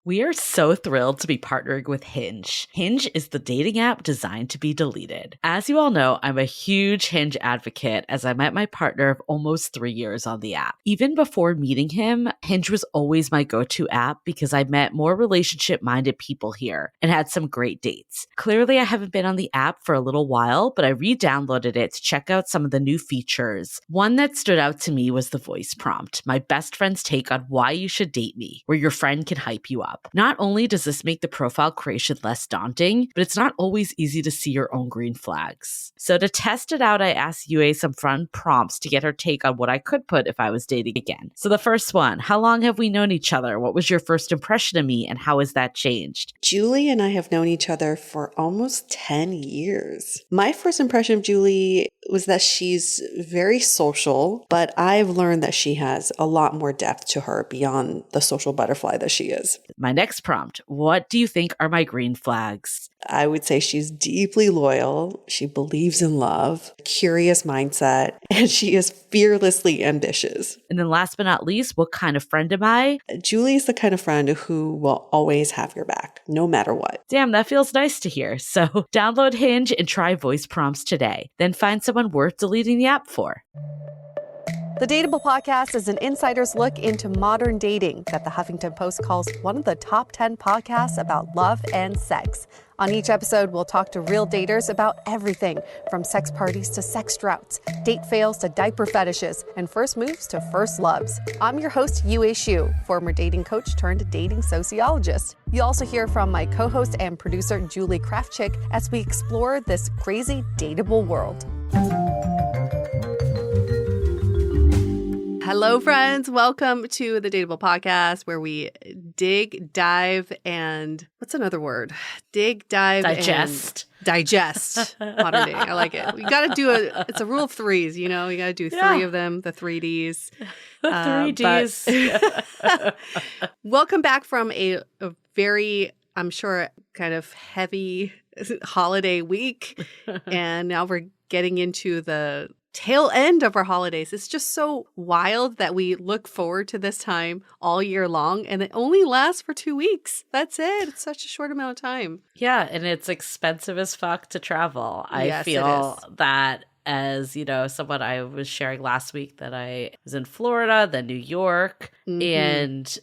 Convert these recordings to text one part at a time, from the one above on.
We are so thrilled to be partnering with Hinge. Hinge is the dating app designed to be deleted. As you all know, I'm a huge Hinge advocate as I met my partner of almost 3 years on the app. Even before meeting him, Hinge was always my go-to app because I met more relationship-minded people here and had some great dates. Clearly, I haven't been on the app for a little while, but I re-downloaded it to check out some of the new features. One that stood out to me was the voice prompt, my best friend's take on why you should date me, where your friend can hype you up. Not only does this make the profile creation less daunting, but it's not always easy to see your own green flags. So to test it out, I asked Yue some fun prompts to get her take on what I could put if I was dating again. So the first one, how long have we known each other? What was your first impression of me and how has that changed? Julie and I have known each other for almost 10 years. My first impression of Julie was that she's very social, but I've learned that she has a lot more depth to her beyond the social butterfly that she is. My next prompt, what do you think are my green flags? I would say she's deeply loyal. She believes in love, curious mindset, and she is fearlessly ambitious. And then last but not least, what kind of friend am I? Julie is the kind of friend who will always have your back, no matter what. Damn, that feels nice to hear. So download Hinge and try voice prompts today. Then find someone worth deleting the app for. The Dateable podcast is an insider's look into modern dating that the Huffington Post calls one of the top 10 podcasts about love and sex. On each episode, we'll talk to real daters about everything from sex parties to sex droughts, date fails to diaper fetishes, and first moves to first loves. I'm your host, Yue Xu, former dating coach turned dating sociologist. You'll also hear from my co-host and producer, Julie Krafchick, as we explore this crazy dateable world. Hello, friends. Welcome to the Dateable podcast, where we dig, dive, and what's another word? Dig, dive, Digest. And digest modern dating. I like it. We got to do it's a rule of threes, you know? You got to do three of them, the 3Ds. The 3Ds. Welcome back from a very, I'm sure, kind of heavy holiday week. And now we're getting into the tail end of our holidays. It's just so wild that we look forward to this time all year long, and it only lasts for 2 weeks. That's it. It's such a short amount of time. Yeah, and it's expensive as fuck to travel. I Yes, feel that as, you know, someone I was sharing last week that I was in Florida, then New York, and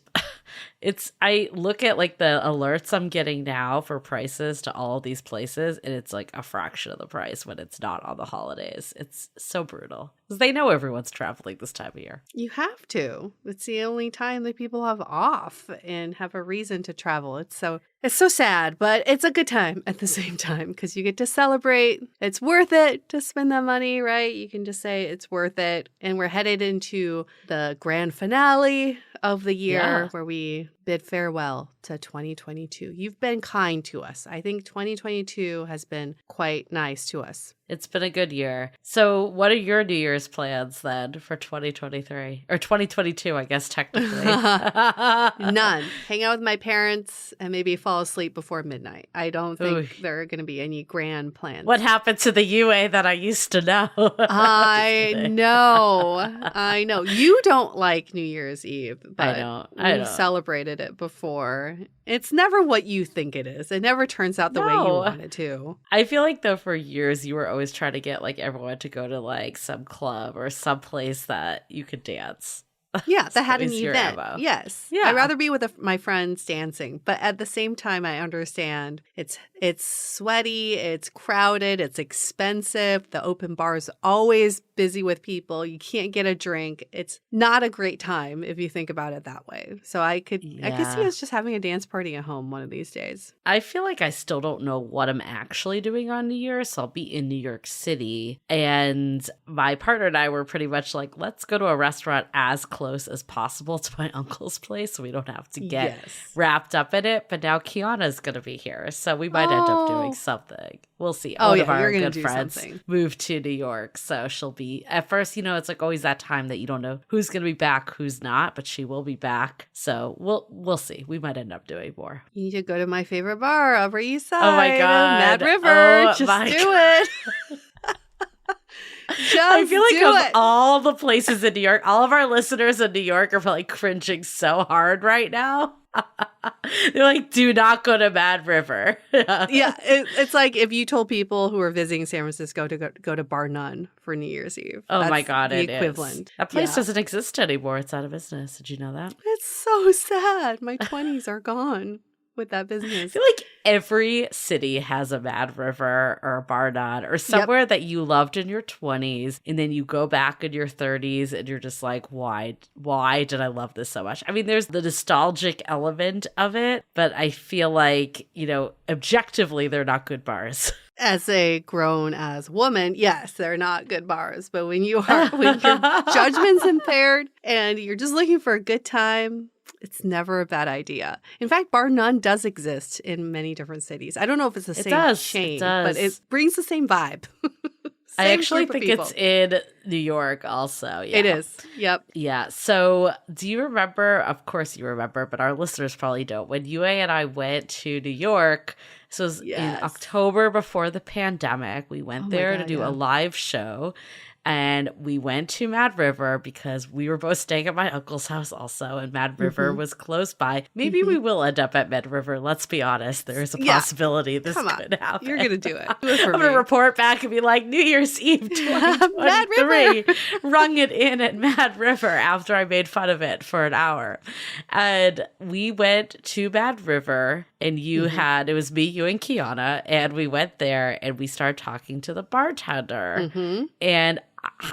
I look at like the alerts I'm getting now for prices to all these places, and it's like a fraction of the price when it's not on the holidays. It's so brutal because they know everyone's traveling this time of year. You have to. It's the only time that people have off and have a reason to travel. It's so sad, but it's a good time at the same time because you get to celebrate. It's worth it to spend that money, right? You can just say it's worth it. And we're headed into the grand finale of the year where we bid farewell to 2022. You've been kind to us. I think 2022 has been quite nice to us. It's been a good year. So what are your New Year's plans then for 2023? Or 2022, I guess, technically. None. Hang out with my parents and maybe fall asleep before midnight. I don't think there are going to be any grand plans. What happened to the UA that I used to know? I know. You don't like New Year's Eve, but we celebrated it before. It's never what you think it is. It never turns out the way you want it to. I feel like, though, for years, you were always trying to get like everyone to go to like some club or some place that you could dance. Yeah, that had an event. MO. Yes. Yeah. I'd rather be with my friends dancing. But at the same time, I understand it's sweaty, it's crowded, it's expensive. The open bar is always busy with people. You can't get a drink. It's not a great time if you think about it that way. So I could see us just having a dance party at home one of these days. I feel like I still don't know what I'm actually doing on New Year's. So I'll be in New York City. And my partner and I were pretty much like, let's go to a restaurant as close as possible to my uncle's place so we don't have to get wrapped up in it. But now Kiana's going to be here. So we might end up doing something. We'll see. One of our good friends moved to New York. So she'll be, at first, you know, it's like always that time that you don't know who's going to be back, who's not, but she will be back. So we'll see. We might end up doing more. You need to go to my favorite bar, Upper East Side. Oh my God. Mad River. Just do it. I feel like of all the places in New York, all of our listeners in New York are probably cringing so hard right now. They're like, do not go to Mad River. Yeah, it's like if you told people who are visiting San Francisco to go to Bar None for New Year's Eve. Oh That's my God, the it equivalent. is. That place Yeah. doesn't exist anymore. It's out of business. Did you know that? It's so sad. My 20s are gone with that I business. feel like every city has a Mad River or a Bar None or somewhere that you loved in your 20s, and then you go back in your 30s and you're just like, why did I love this so much? I mean, there's the nostalgic element of it, but I feel like, objectively, they're not good bars. As a grown-ass woman, yes, they're not good bars. But when your judgment's impaired and you're just looking for a good time, it's never a bad idea. In fact, Bar None does exist in many different cities. I don't know if it's the same chain, but it brings the same vibe. I actually think it's in New York also. Yeah. It is. Yep. Yeah. So do you remember, of course you remember, but our listeners probably don't, when Yue and I went to New York, so it was in October before the pandemic, we went there to do a live show. And we went to Mad River because we were both staying at my uncle's house also, and Mad River was close by. Maybe we will end up at Mad River. Let's be honest. There is a possibility this could happen. You're going to do it. Do it for I'm going to report back and be like, New Year's Eve 2023, rung it in at Mad River after I made fun of it for an hour. And we went to Mad River, and it was me, you, and Kiana, and we went there, and we started talking to the bartender. And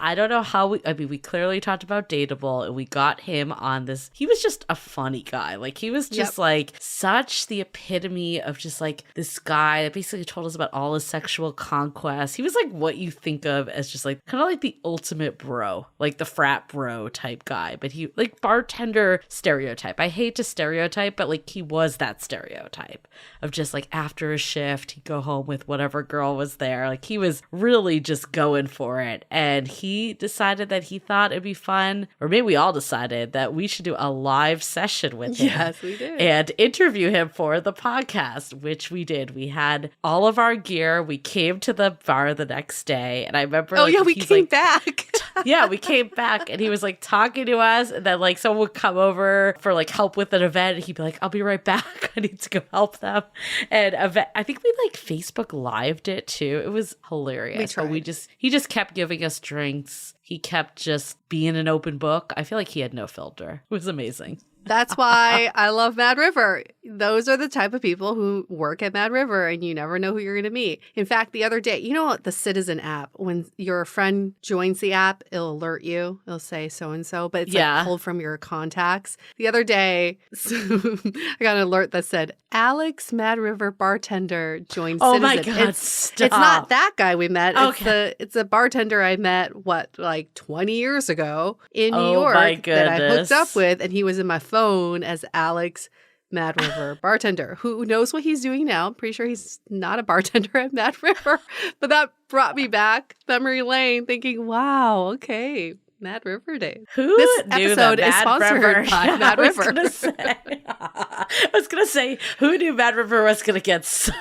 I don't know how we clearly talked about Dateable, and we got him on this. He was just a funny guy. Like, he was just like such the epitome of just like this guy that basically told us about all his sexual conquests. He was like what you think of as just like kind of like the ultimate bro, like the frat bro type guy, but he like bartender stereotype. I hate to stereotype, but like he was that stereotype of just like after a shift, he'd go home with whatever girl was there. Like he was really just going for it. And he decided that he thought it'd be fun, or maybe we all decided that we should do a live session with him. Yes, we did. And interview him for the podcast, which we did. We had all of our gear. We came to the bar the next day. And I remember we came back. Yeah, we came back, and he was like talking to us, and then like someone would come over for like help with an event, and he'd be like, I'll be right back. I need to go help them. And I think we like Facebook lived it too. It was hilarious. But he just kept giving us drinks. He kept just being an open book. I feel like he had no filter. It was amazing. That's why I love Mad River. Those are the type of people who work at Mad River, and you never know who you're going to meet. In fact, the other day, the Citizen app, when your friend joins the app, it'll alert you. It'll say so-and-so, but it's like pulled from your contacts. The other day, I got an alert that said, Alex, Mad River bartender, joined Citizen. Oh my God, stop. It's not that guy we met. Okay. It's a bartender I met, like 20 years ago in New York that I hooked up with, and he was in my phone as Alex, Mad River bartender. Who knows what he's doing now? I'm pretty sure he's not a bartender at Mad River. But that brought me back memory lane thinking, wow, okay, Mad River days. This episode is sponsored by Mad River. I was going to say, who knew Mad River was going to get so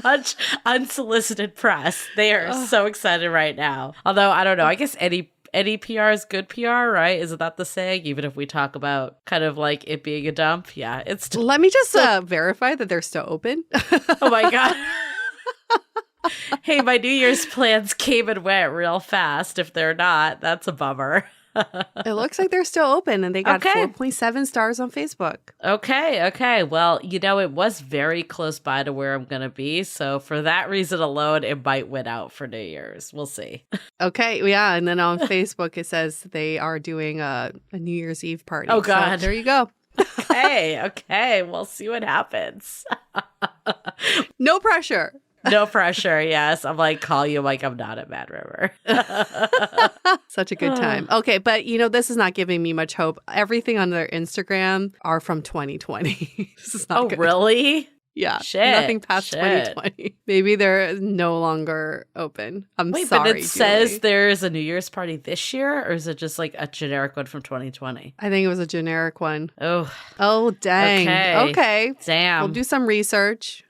much unsolicited press? They are so excited right now. Although, I don't know, I guess any PR is good PR, right? Isn't that the saying? Even if we talk about kind of like it being a dump. Yeah, it's still. Let me just verify that they're still open. Oh my God. Hey, my New Year's plans came and went real fast. If they're not, that's a bummer. It looks like they're still open, and they got 4.7 stars on Facebook. Okay. Well, it was very close by to where I'm going to be. So for that reason alone, it might win out for New Year's. We'll see. Okay. Yeah. And then on Facebook, it says they are doing a New Year's Eve party. Oh, God. So there you go. Okay. We'll see what happens. No pressure. No pressure, yes. I'm like, call you like I'm not at Mad River. Such a good time. Okay, but this is not giving me much hope. Everything on their Instagram are from 2020. This is not good. Really? Yeah. Shit. Nothing past 2020. Maybe they're no longer open. Wait, sorry, but it says there's a New Year's party this year, or is it just like a generic one from 2020? I think it was a generic one. Oh, dang. Okay. Damn. We'll do some research.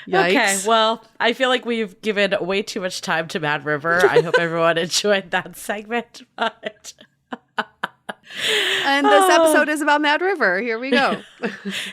Okay, well, I feel like we've given way too much time to Mad River. I hope everyone enjoyed that segment. But And this episode is about Mad River. Here we go.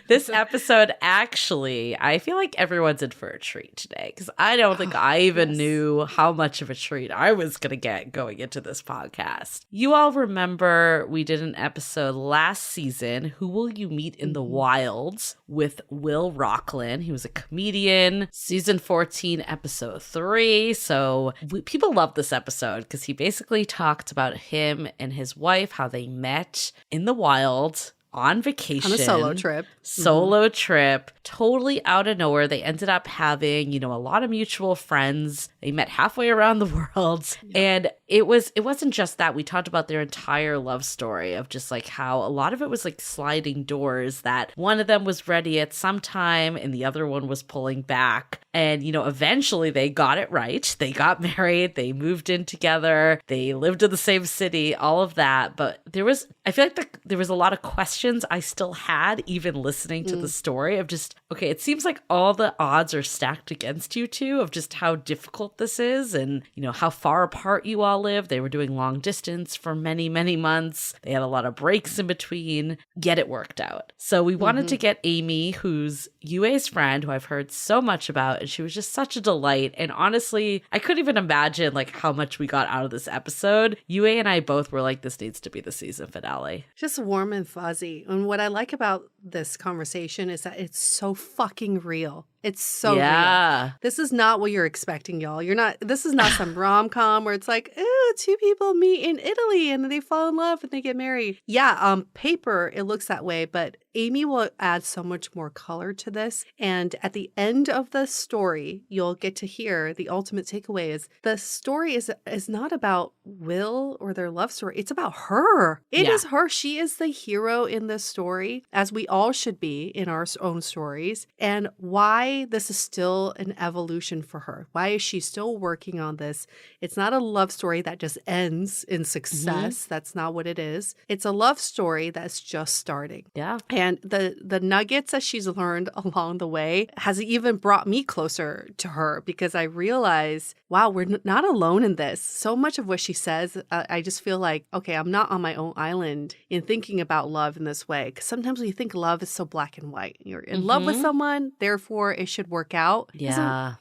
This episode, actually, I feel like everyone's in for a treat today because I don't think I even knew how much of a treat I was going to get going into this podcast. You all remember we did an episode last season, Who Will You Meet in the Wilds, with Will Rockland. He was a comedian, season 14, episode 3. So people love this episode because he basically talked about him and his wife, how they met in the wild on vacation. On a solo trip. Solo trip, totally out of nowhere. They ended up having, a lot of mutual friends. They met halfway around the world. Yeah. And it wasn't just that. We talked about their entire love story of just like how a lot of it was like sliding doors, that one of them was ready at some time and the other one was pulling back. And, eventually they got it right. They got married. They moved in together. They lived in the same city, all of that. But I feel like there was a lot of questions I still had, even listening to the story of just, okay, it seems like all the odds are stacked against you two, of just how difficult this is and, how far apart you all live. They were doing long distance for many, many months. They had a lot of breaks in between, yet it worked out. So we wanted to get Amy, who's Yue's friend, who I've heard so much about, and she was just such a delight. And honestly, I couldn't even imagine like how much we got out of this episode. Yue and I both were like, this needs to be the season finale. Just warm and fuzzy. And what I like about this conversation is that it's so fucking real. It's so real. This is not what you're expecting, y'all. This is not some rom-com where it's like, ooh, two people meet in Italy and they fall in love and they get married. Yeah, on paper, it looks that way, but Amy will add so much more color to this. And at the end of the story, you'll get to hear the ultimate takeaway is the story is not about Will or their love story. It's about her. It is her. She is the hero in this story, as we all should be in our own stories. And why this is still an evolution for her. Why is she still working on this? It's not a love story that just ends in success. That's not what it is. It's a love story that's just starting. Yeah. And the nuggets that she's learned along the way has even brought me closer to her, because I realize, wow, we're not alone in this. So much of what she says, I just feel like, okay, I'm not on my own island in thinking about love in this way. Because sometimes we think love is so black and white. You're in love with someone, therefore it should work out. Yeah.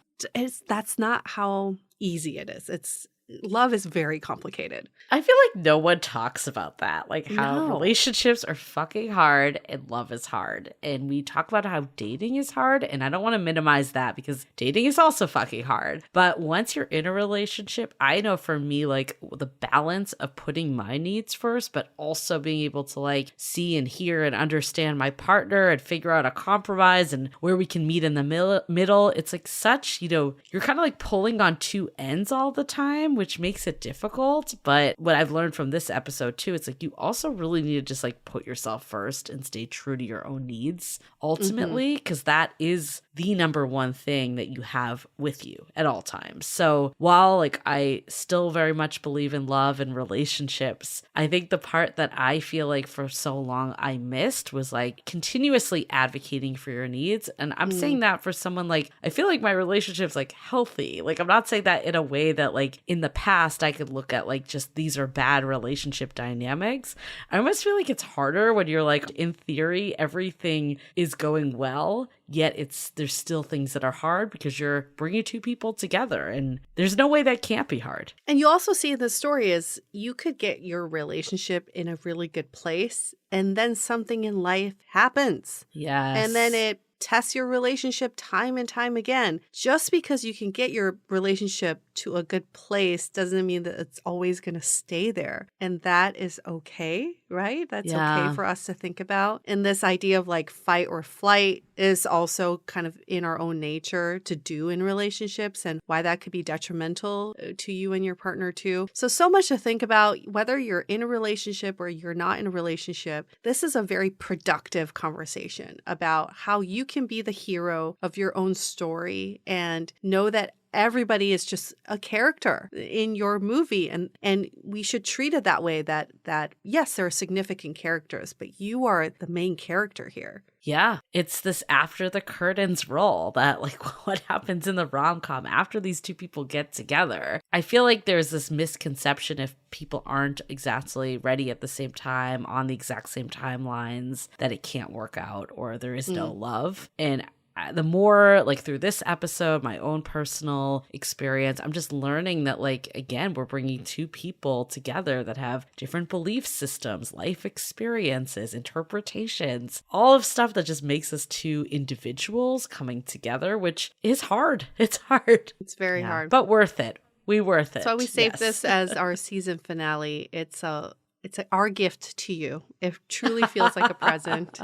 That's not how easy it is. Love is very complicated. I feel like no one talks about that, like how relationships are fucking hard and love is hard. And we talk about how dating is hard, and I don't want to minimize that because dating is also fucking hard. But once you're in a relationship, I know for me, like the balance of putting my needs first, but also being able to like see and hear and understand my partner and figure out a compromise and where we can meet in the middle. It's like such, you're kind of like pulling on two ends all the time, which makes it difficult. But what I've learned from this episode too, it's like you also really need to just like put yourself first and stay true to your own needs ultimately, because that is the number one thing that you have with you at all times. So while like I still very much believe in love and relationships, I think the part that I feel like for so long I missed was like continuously advocating for your needs. And I'm saying that for someone like, I feel like my relationship's like healthy. Like I'm not saying that in a way that like in the past I could look at like just these are bad relationship dynamics. I almost feel like it's harder when you're like, in theory, everything is going well, yet there's still things that are hard because you're bringing two people together, and there's no way that can't be hard. And you also see in the story is you could get your relationship in a really good place, and then something in life happens. Yes. And then it tests your relationship time and time again. Just because you can get your relationship to a good place doesn't mean that it's always going to stay there. And that is okay, right? That's okay for us to think about. And this idea of like fight or flight is also kind of in our own nature to do in relationships, and why that could be detrimental to you and your partner too. So much to think about, whether you're in a relationship or you're not in a relationship. This is a very productive conversation about how you can be the hero of your own story and know that everybody is just a character in your movie. And we should treat it that way, that yes, there are significant characters, but you are the main character here. Yeah, it's this after the curtains roll that like what happens in the rom-com after these two people get together. I feel like there's this misconception if people aren't exactly ready at the same time on the exact same timelines that it can't work out or there is no love. And the more like through this episode, my own personal experience, I'm just learning that like, again, we're bringing two people together that have different belief systems, life experiences, interpretations, all of stuff that just makes us two individuals coming together, which is hard. It's hard. It's very hard. But worth it. Worth it. So we saved this as our season finale. It's our gift to you. It truly feels like a present.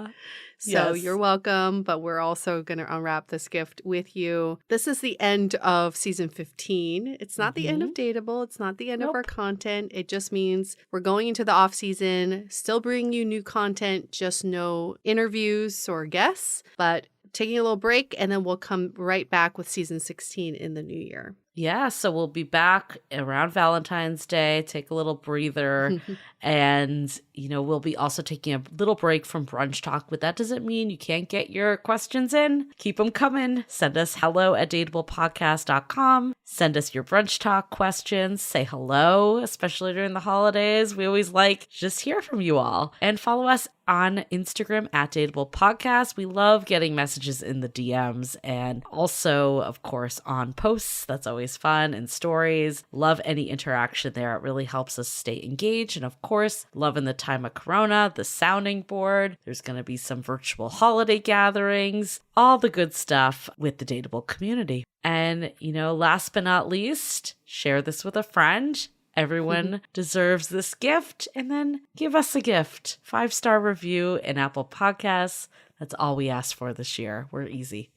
So you're welcome, but we're also going to unwrap this gift with you. This is the end of season 15. It's not the end of Dateable. It's not the end of our content. It just means we're going into the off season, still bringing you new content, just no interviews or guests, but taking a little break, and then we'll come right back with season 16 in the new year. Yeah, so we'll be back around Valentine's Day, take a little breather, and, we'll be also taking a little break from Brunch Talk, but that doesn't mean you can't get your questions in. Keep them coming. Send us hello@dateablepodcast.com. Send us your Brunch Talk questions. Say hello, especially during the holidays. We always like to just hear from you all. And follow us on Instagram @Dateable Podcast. We love getting messages in the DMs and also, of course, on posts. That's always fun, and stories. Love any interaction there. It really helps us stay engaged. And of course, love in the time of Corona, the sounding board. There's going to be some virtual holiday gatherings, all the good stuff with the Dateable community. And, last but not least, share this with a friend. Everyone deserves this gift, and then give us a gift. 5-star review in Apple Podcasts. That's all we asked for this year. We're easy.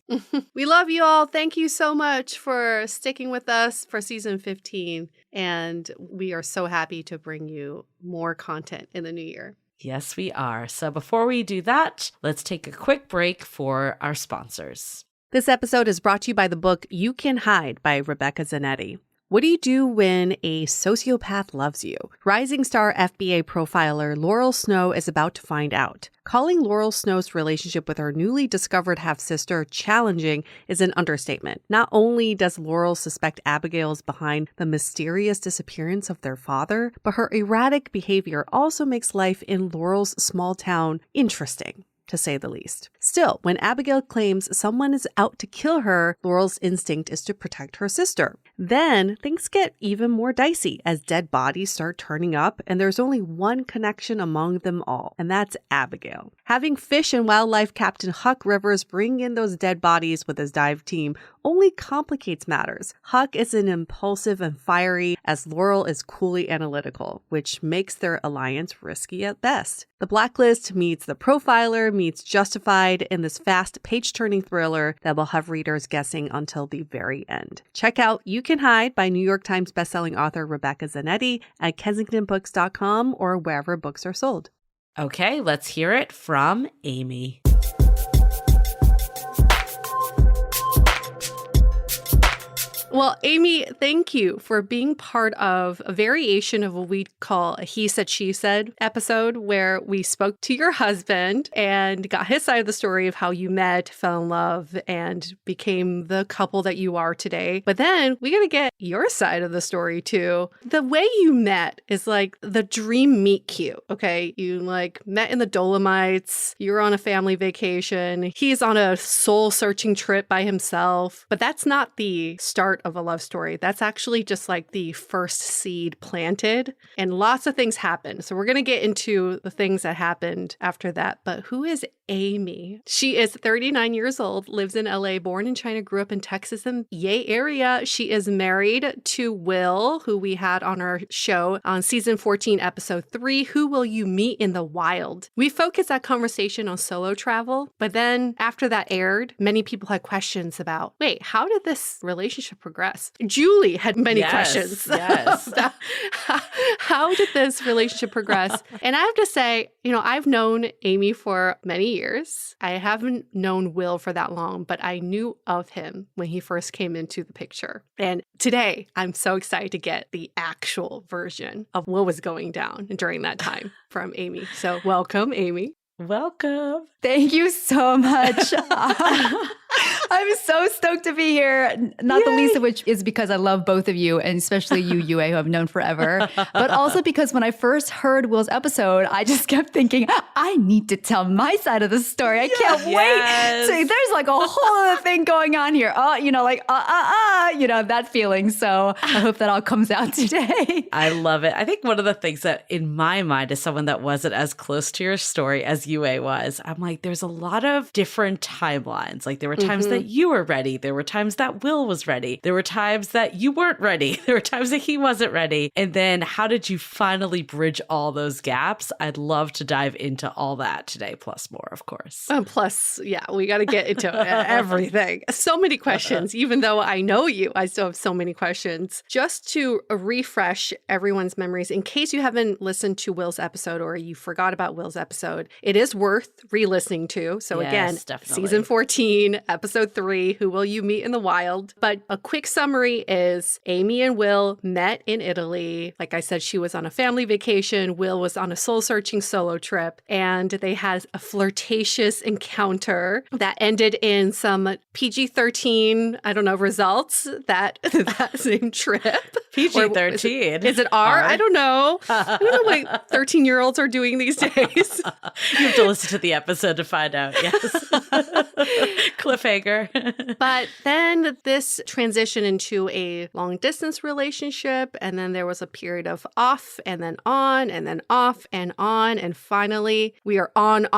We love you all. Thank you so much for sticking with us for season 15. And we are so happy to bring you more content in the new year. Yes, we are. So before we do that, let's take a quick break for our sponsors. This episode is brought to you by the book You Can Hide by Rebecca Zanetti. What do you do when a sociopath loves you? Rising star FBA profiler Laurel Snow is about to find out. Calling Laurel Snow's relationship with her newly discovered half-sister challenging is an understatement. Not only does Laurel suspect Abigail's behind the mysterious disappearance of their father, but her erratic behavior also makes life in Laurel's small town interesting, to say the least. Still, when Abigail claims someone is out to kill her, Laurel's instinct is to protect her sister. Then things get even more dicey as dead bodies start turning up, and there's only one connection among them all, and that's Abigail. Having Fish and Wildlife Captain Huck Rivers bring in those dead bodies with his dive team only complicates matters. Huck is an impulsive and fiery, as Laurel is coolly analytical, which makes their alliance risky at best. The Blacklist meets The Profiler meets Justified in this fast page-turning thriller that will have readers guessing until the very end. Check out You Can Hide by New York Times bestselling author Rebecca Zanetti at kensingtonbooks.com or wherever books are sold. Okay, let's hear it from Amy. Well, Amy, thank you for being part of a variation of what we call a He Said, She Said episode, where we spoke to your husband and got his side of the story of how you met, fell in love, and became the couple that you are today. But then we got to get your side of the story too. The way you met is like the dream meet cute, okay? You like met in the Dolomites, you're on a family vacation, he's on a soul-searching trip by himself, but that's not the start of a love story. That's actually just like the first seed planted, and lots of things happen. So we're going to get into the things that happened after that. But who is Amy? She is 39 years old, lives in LA, born in China, grew up in Texas and Yay area. She is married to Will, who we had on our show on season 14, episode 3, Who Will You Meet in the Wild? We focused that conversation on solo travel, but then after that aired, many people had questions about, wait, how did this relationship progress progress. Julie had many Yes, questions. yes. about how did this relationship progress? And I have to say, I've known Amy for many years. I haven't known Will for that long, but I knew of him when he first came into the picture. And today, I'm so excited to get the actual version of what was going down during that time from Amy. So welcome, Amy. Welcome. Thank you so much. I'm so stoked to be here. Not the least of which is because I love both of you, and especially you, Yue, who I've known forever. But also because when I first heard Will's episode, I just kept thinking, I need to tell my side of the story. I can't wait. So there's like a whole other thing going on here. That feeling. So I hope that all comes out today. I love it. I think one of the things that in my mind, as someone that wasn't as close to your story as Yue was, I'm like, there's a lot of different timelines. Like there were times that you were ready. There were times that Will was ready. There were times that you weren't ready. There were times that he wasn't ready. And then how did you finally bridge all those gaps? I'd love to dive into all that today, plus more, of course. Plus, we got to get into everything. So many questions. Even though I know you, I still have so many questions. Just to refresh everyone's memories, in case you haven't listened to Will's episode or you forgot about Will's episode, it is worth re-listening to. So again, definitely. Season 14, Episode 3, Who Will You Meet in the Wild? But a quick summary is Amy and Will met in Italy. Like I said, she was on a family vacation. Will was on a soul-searching solo trip. And they had a flirtatious encounter that ended in some PG-13, results that same trip. PG-13. Is it R? I don't know. I don't know what 13-year-olds are doing these days. You have to listen to the episode to find out. Yes. Cliffhanger. But then this transitioned into a long distance relationship. And then there was a period of off and then on and then off and on. And finally, we are on.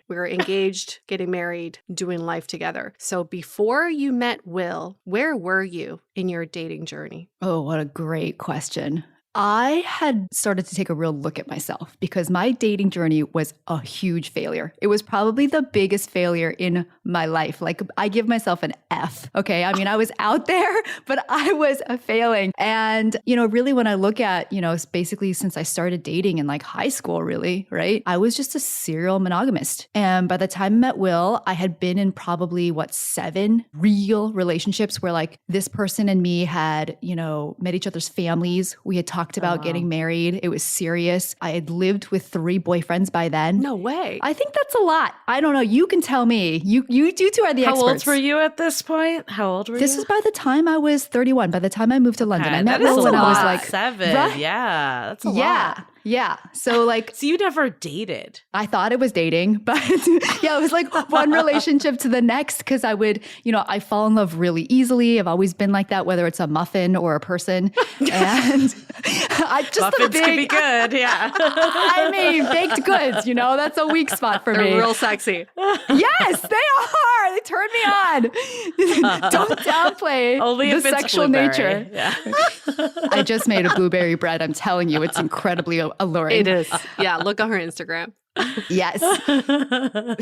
We are engaged, getting married, doing life together. So before you met Will, where were you in your dating journey? Oh, what a great question. I had started to take a real look at myself because my dating journey was a huge failure. It was probably the biggest failure in my life. Like I give myself an F. Okay. I mean, I was out there, but I was failing. And, really when I look at, basically since I started dating in like high school, really, right? I was just a serial monogamist. And by the time I met Will, I had been in probably 7 real relationships where like this person and me had, met each other's families. We had talked about getting married. It was serious. I had lived with 3 boyfriends by then. No way. I think that's a lot. I don't know. You can tell me. You two are the experts. How old were you at this point? This was by the time I was 31. By the time I moved to London. I met that is Will when I was lot. like 7. Right? Yeah, that's a lot. Yeah. So like, so you never dated? I thought it was dating, but it was like one relationship to the next because I would, I fall in love really easily. I've always been like that, whether it's a muffin or a person. And I just Muffins can be good, yeah. I mean, baked goods, that's a weak spot for me. They're real sexy. Yes, they are. They turn me on. Don't downplay only if the it's sexual blueberry. nature. Yeah. I just made a blueberry bread. I'm telling you, it's incredibly alluring. It is. Yeah, look on her Instagram. Yes.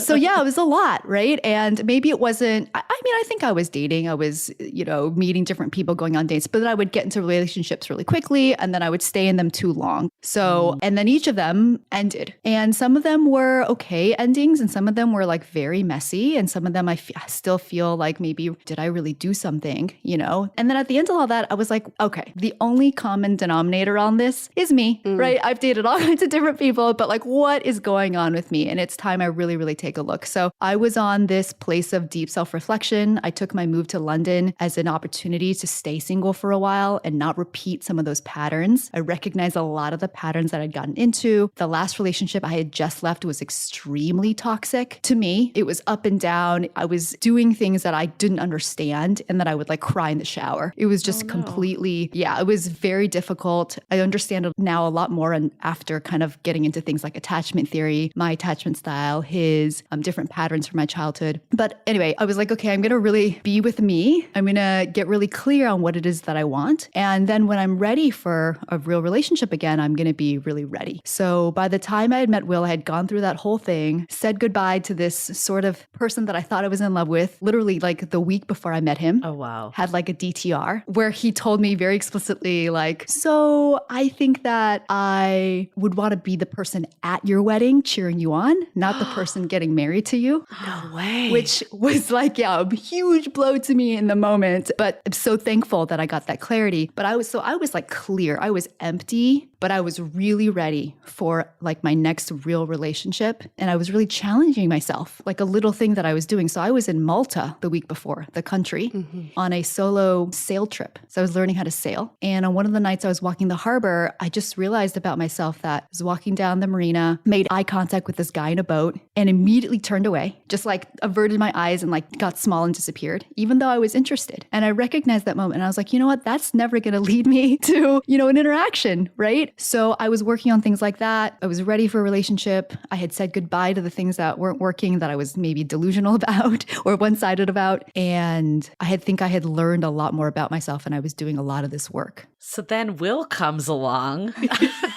So it was a lot, right? And maybe it wasn't, I think I was dating. I was, meeting different people, going on dates, but then I would get into relationships really quickly and then I would stay in them too long. So, and then each of them ended. And some of them were okay endings and some of them were like very messy. And some of them I still feel like maybe, did I really do something, And then at the end of all that, I was like, okay, the only common denominator on this is me, right? I've dated all kinds of different people, but like what is going on with me? And it's time I really, really take a look. So I was on this place of deep self-reflection. I took my move to London as an opportunity to stay single for a while and not repeat some of those patterns. I recognized a lot of the patterns that I'd gotten into. The last relationship I had just left was extremely toxic to me. It was up and down. I was doing things that I didn't understand and that I would like cry in the shower. It was just completely, it was very difficult. I understand it now a lot more and after kind of getting into things like attachment theory, my attachment style, his different patterns from my childhood. But anyway, I was like, okay, I'm going to really be with me. I'm going to get really clear on what it is that I want. And then when I'm ready for a real relationship again, I'm going to be really ready. So by the time I had met Will, I had gone through that whole thing, said goodbye to this sort of person that I thought I was in love with, literally like the week before I met him. Oh, wow. Had like a DTR where he told me very explicitly, like, so I think that I would want to be the person at your wedding cheering you on, not the person getting married to you. No way. Which was like, yeah, a huge blow to me in the moment. But I'm so thankful that I got that clarity. But I was like clear. I was empty, but I was really ready for like my next real relationship. And I was really challenging myself, like a little thing that I was doing. So I was in Malta the week before, the country, on a solo sail trip. So I was learning how to sail. And on one of the nights I was walking the harbor, I just realized about myself that I was walking down the marina, made eye contact with this guy in a boat, and immediately turned away, just like averted my eyes and like got small and disappeared, even though I was interested. And I recognized that moment. And I was like, you know what? That's never going to lead me to, an interaction, right? So I was working on things like that. I was ready for a relationship. I had said goodbye to the things that weren't working, that I was maybe delusional about or one-sided about. And I think I had learned a lot more about myself, and I was doing a lot of this work. So then Will comes along.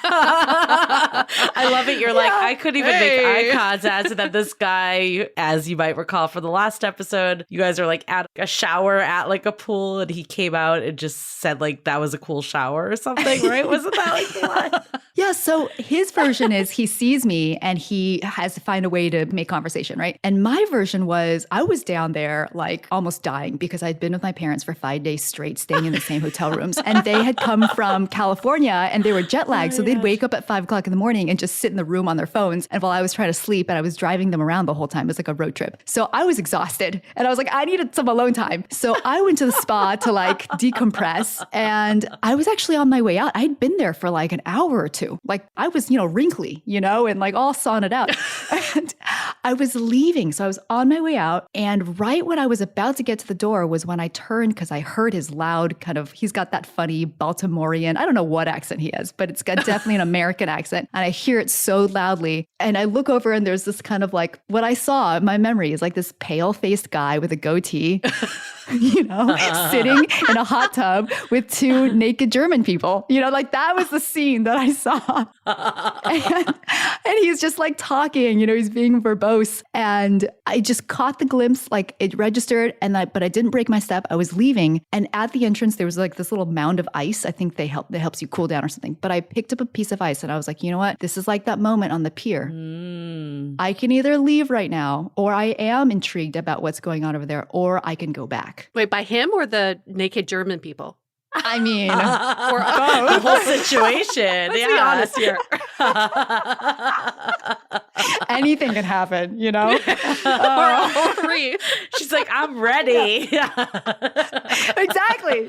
I love it. You're like, I couldn't even make eye contact. And then this guy, as you might recall from the last episode, you guys are like at a shower at like a pool, and he came out and just said like that was a cool shower or something, right? Wasn't that like the line? Yeah. So his version is he sees me and he has to find a way to make conversation, right? And my version was I was down there like almost dying because I'd been with my parents for 5 days straight, staying in the same hotel rooms. And they had come from California and they were jet lagged. So they'd wake up at 5 o'clock in the morning and just sit in the room on their phones. And while I was trying to sleep, and I was driving them around the whole time, it was like a road trip. So I was exhausted and I was like, I needed some alone time. So I went to the spa to like decompress, and I was actually on my way out. I'd been there for like an hour or two. Like I was, wrinkly, and like all saunted out. And I was leaving. So I was on my way out. And right when I was about to get to the door was when I turned, because I heard his loud he's got that funny Baltimorean, I don't know what accent he has, but it's got definitely an American accent. And I hear it so loudly. And I look over and there's this kind of like, what I saw in my memory is like this pale-faced guy with a goatee, sitting in a hot tub with 2 naked German people. Like that was the scene that I saw. And he's just like talking, he's being verbose. And I just caught the glimpse, like it registered, but I didn't break my step. I was leaving. And at the entrance, there was like this little mound of ice. I think that helps you cool down or something. But I picked up a piece of ice and I was like, you know what? This is like that moment on the pier. I can either leave right now, or I am intrigued about what's going on over there, or I can go back. Wait, by him or the naked German people? I mean, or the whole situation. Let's be honest here. Anything can happen, Or all 3. She's like, I'm ready. Exactly.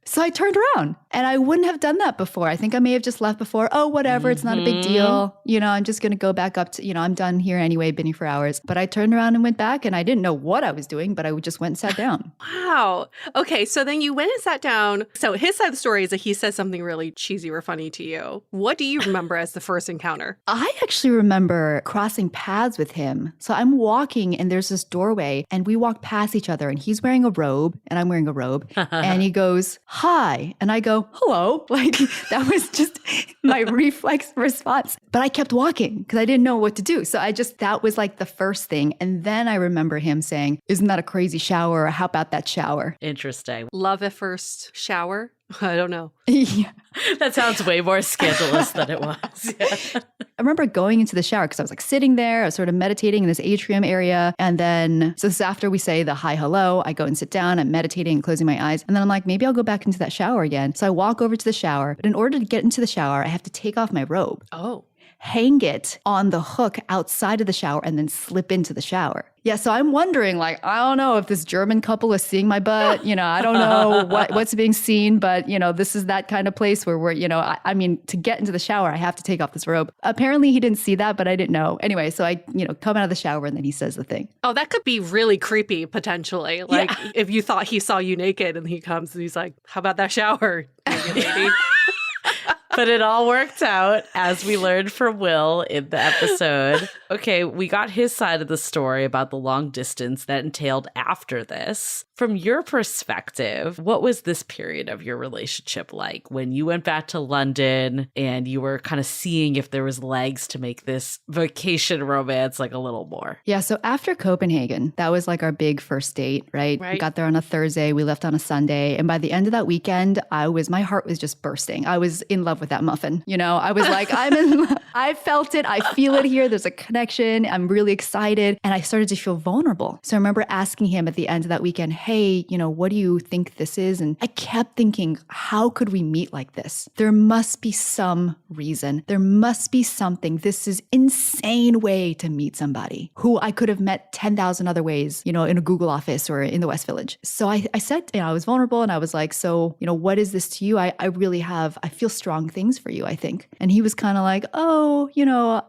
So I turned around, and I wouldn't have done that before. I think I may have just left before. Oh, whatever. It's not a big deal. I'm just going to go back up to, I'm done here anyway, been here for hours. But I turned around and went back, and I didn't know what I was doing, but I just went and sat down. Wow. Okay. So then you went and sat down. So his side of the story is that he says something really cheesy or funny to you. What do you remember as the first encounter? I actually remember crossing paths with him. So I'm walking, and there's this doorway, and we walk past each other, and he's wearing a robe, and I'm wearing a robe. And he goes, hi. And I go, hello. Like that was just my reflex response. But I kept walking because I didn't know what to do. So that was like the first thing. And then I remember him saying, isn't that a crazy shower? Or how about that shower? Interesting. Love at first shower? I don't know. Yeah. That sounds way more scandalous than it was. Yeah. I remember going into the shower because I was like sitting there, I was sort of meditating in this atrium area. And then, so this is after we say the hi, hello, I go and sit down, I'm meditating and closing my eyes. And then I'm like, maybe I'll go back into that shower again. So I walk over to the shower. But in order to get into the shower, I have to take off my robe. Oh. Hang it on the hook outside of the shower and then slip into the shower. Yeah, so I'm wondering, like, I don't know if this German couple is seeing my butt. I don't know what's being seen, but, this is that kind of place where we're, I mean, to get into the shower, I have to take off this robe. Apparently he didn't see that, but I didn't know. Anyway, so I, come out of the shower and then he says the thing. Oh, that could be really creepy, potentially. Like, if you thought he saw you naked and he comes and he's like, how about that shower, naked lady? But it all worked out, as we learned from Will in the episode. Okay, we got his side of the story about the long distance that entailed after this. From your perspective, what was this period of your relationship like when you went back to London and you were kind of seeing if there was legs to make this vacation romance like a little more? Yeah, so after Copenhagen, that was like our big first date, right? We got there on a Thursday, we left on a Sunday, and by the end of that weekend, my heart was just bursting. I was in love with that muffin. You know, I was like, I felt it. I feel it here. There's a connection. I'm really excited. And I started to feel vulnerable. So I remember asking him at the end of that weekend, hey, you know, what do you think this is? And I kept thinking, how could we meet like this? There must be some reason. There must be something. This is insane way to meet somebody who I could have met 10,000 other ways, you know, in a Google office or in the West Village. So I said, you know, I was vulnerable and I was like, so, you know, what is this to you? I feel strong things for you, I think. And he was kind of like, oh, you know,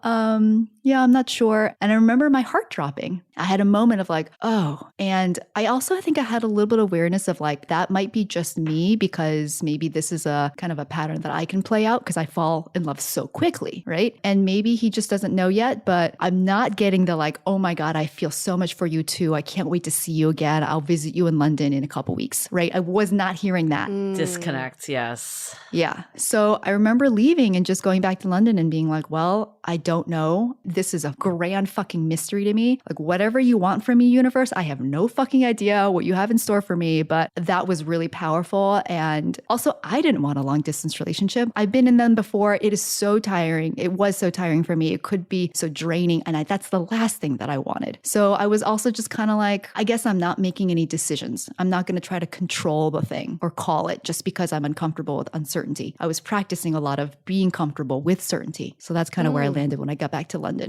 yeah, I'm not sure. And I remember my heart dropping. I had a moment of like, oh, and I think I had a little bit of awareness of like, that might be just me because maybe this is a kind of a pattern that I can play out because I fall in love so quickly, right? And maybe he just doesn't know yet, but I'm not getting the like, oh my God, I feel so much for you too. I can't wait to see you again. I'll visit you in London in a couple weeks, right? I was not hearing that. Disconnect, yes. Yeah. So I remember leaving and just going back to London and being like, well, I don't know. This is a grand fucking mystery to me. Like, whatever you want from me, universe, I have no fucking idea what you have in store for me. But that was really powerful. And also, I didn't want a long distance relationship. I've been in them before. It is so tiring. It was so tiring for me. It could be so draining. And that's the last thing that I wanted. So I was also just kind of like, I guess I'm not making any decisions. I'm not going to try to control the thing or call it just because I'm uncomfortable with uncertainty. I was practicing a lot of being comfortable with certainty. So that's kind of where I landed when I got back to London.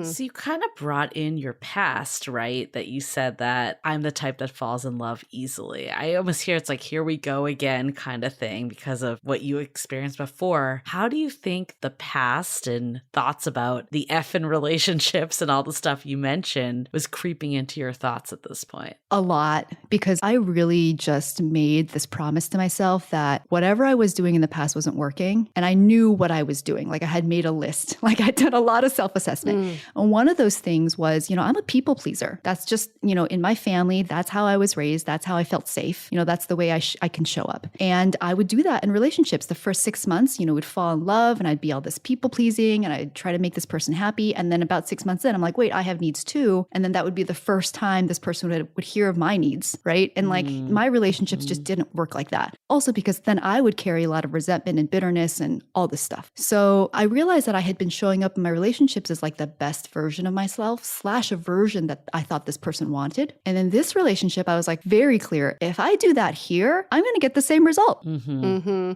So you kind of brought in your past, right? That you said that I'm the type that falls in love easily. I almost hear it's like, here we go again kind of thing because of what you experienced before. How do you think the past and thoughts about the effing relationships and all the stuff you mentioned was creeping into your thoughts at this point? A lot, because I really just made this promise to myself that whatever I was doing in the past wasn't working. And I knew what I was doing. Like I had made a list, like I did a lot of self-assessment. And one of those things was, you know, I'm a people pleaser. That's just, you know, in my family, that's how I was raised. That's how I felt safe. You know, that's the way I can show up. And I would do that in relationships. The first 6 months, you know, would fall in love and I'd be all this people pleasing and I'd try to make this person happy. And then about 6 months in, I'm like, wait, I have needs too. And then that would be the first time this person would hear of my needs, right? And like my relationships just didn't work like that. Also because then I would carry a lot of resentment and bitterness and all this stuff. So I realized that I had been showing up in my relationships as like the best version of myself / a version that I thought this person wanted. And in this relationship, I was like very clear, if I do that here, I'm going to get the same result,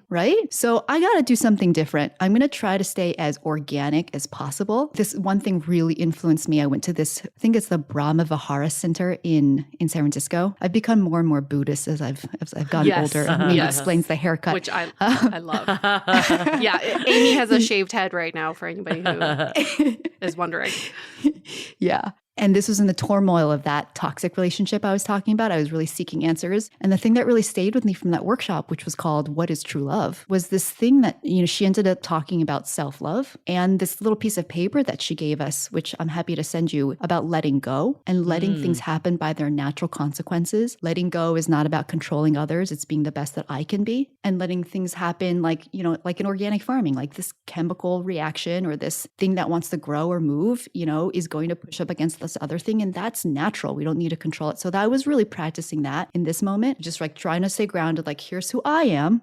right? So I got to do something different. I'm going to try to stay as organic as possible. This one thing really influenced me. I went to this, I think it's the Brahma Vihara Center in San Francisco. I've become more and more Buddhist as I've gotten older. Maybe it explains the haircut. Which I love. Yeah, Amy has a shaved head right now for anybody who is wondering. Yeah. And this was in the turmoil of that toxic relationship I was talking about. I was really seeking answers. And the thing that really stayed with me from that workshop, which was called What is True Love, was this thing that, you know, she ended up talking about self-love and this little piece of paper that she gave us, which I'm happy to send you, about letting go and letting things happen by their natural consequences. Letting go is not about controlling others. It's being the best that I can be, and letting things happen like, you know, like in organic farming, like this chemical reaction or this thing that wants to grow or move, you know, is going to push up against this other thing. And that's natural. We don't need to control it. So I was really practicing that in this moment, just like trying to stay grounded, like, here's who I am.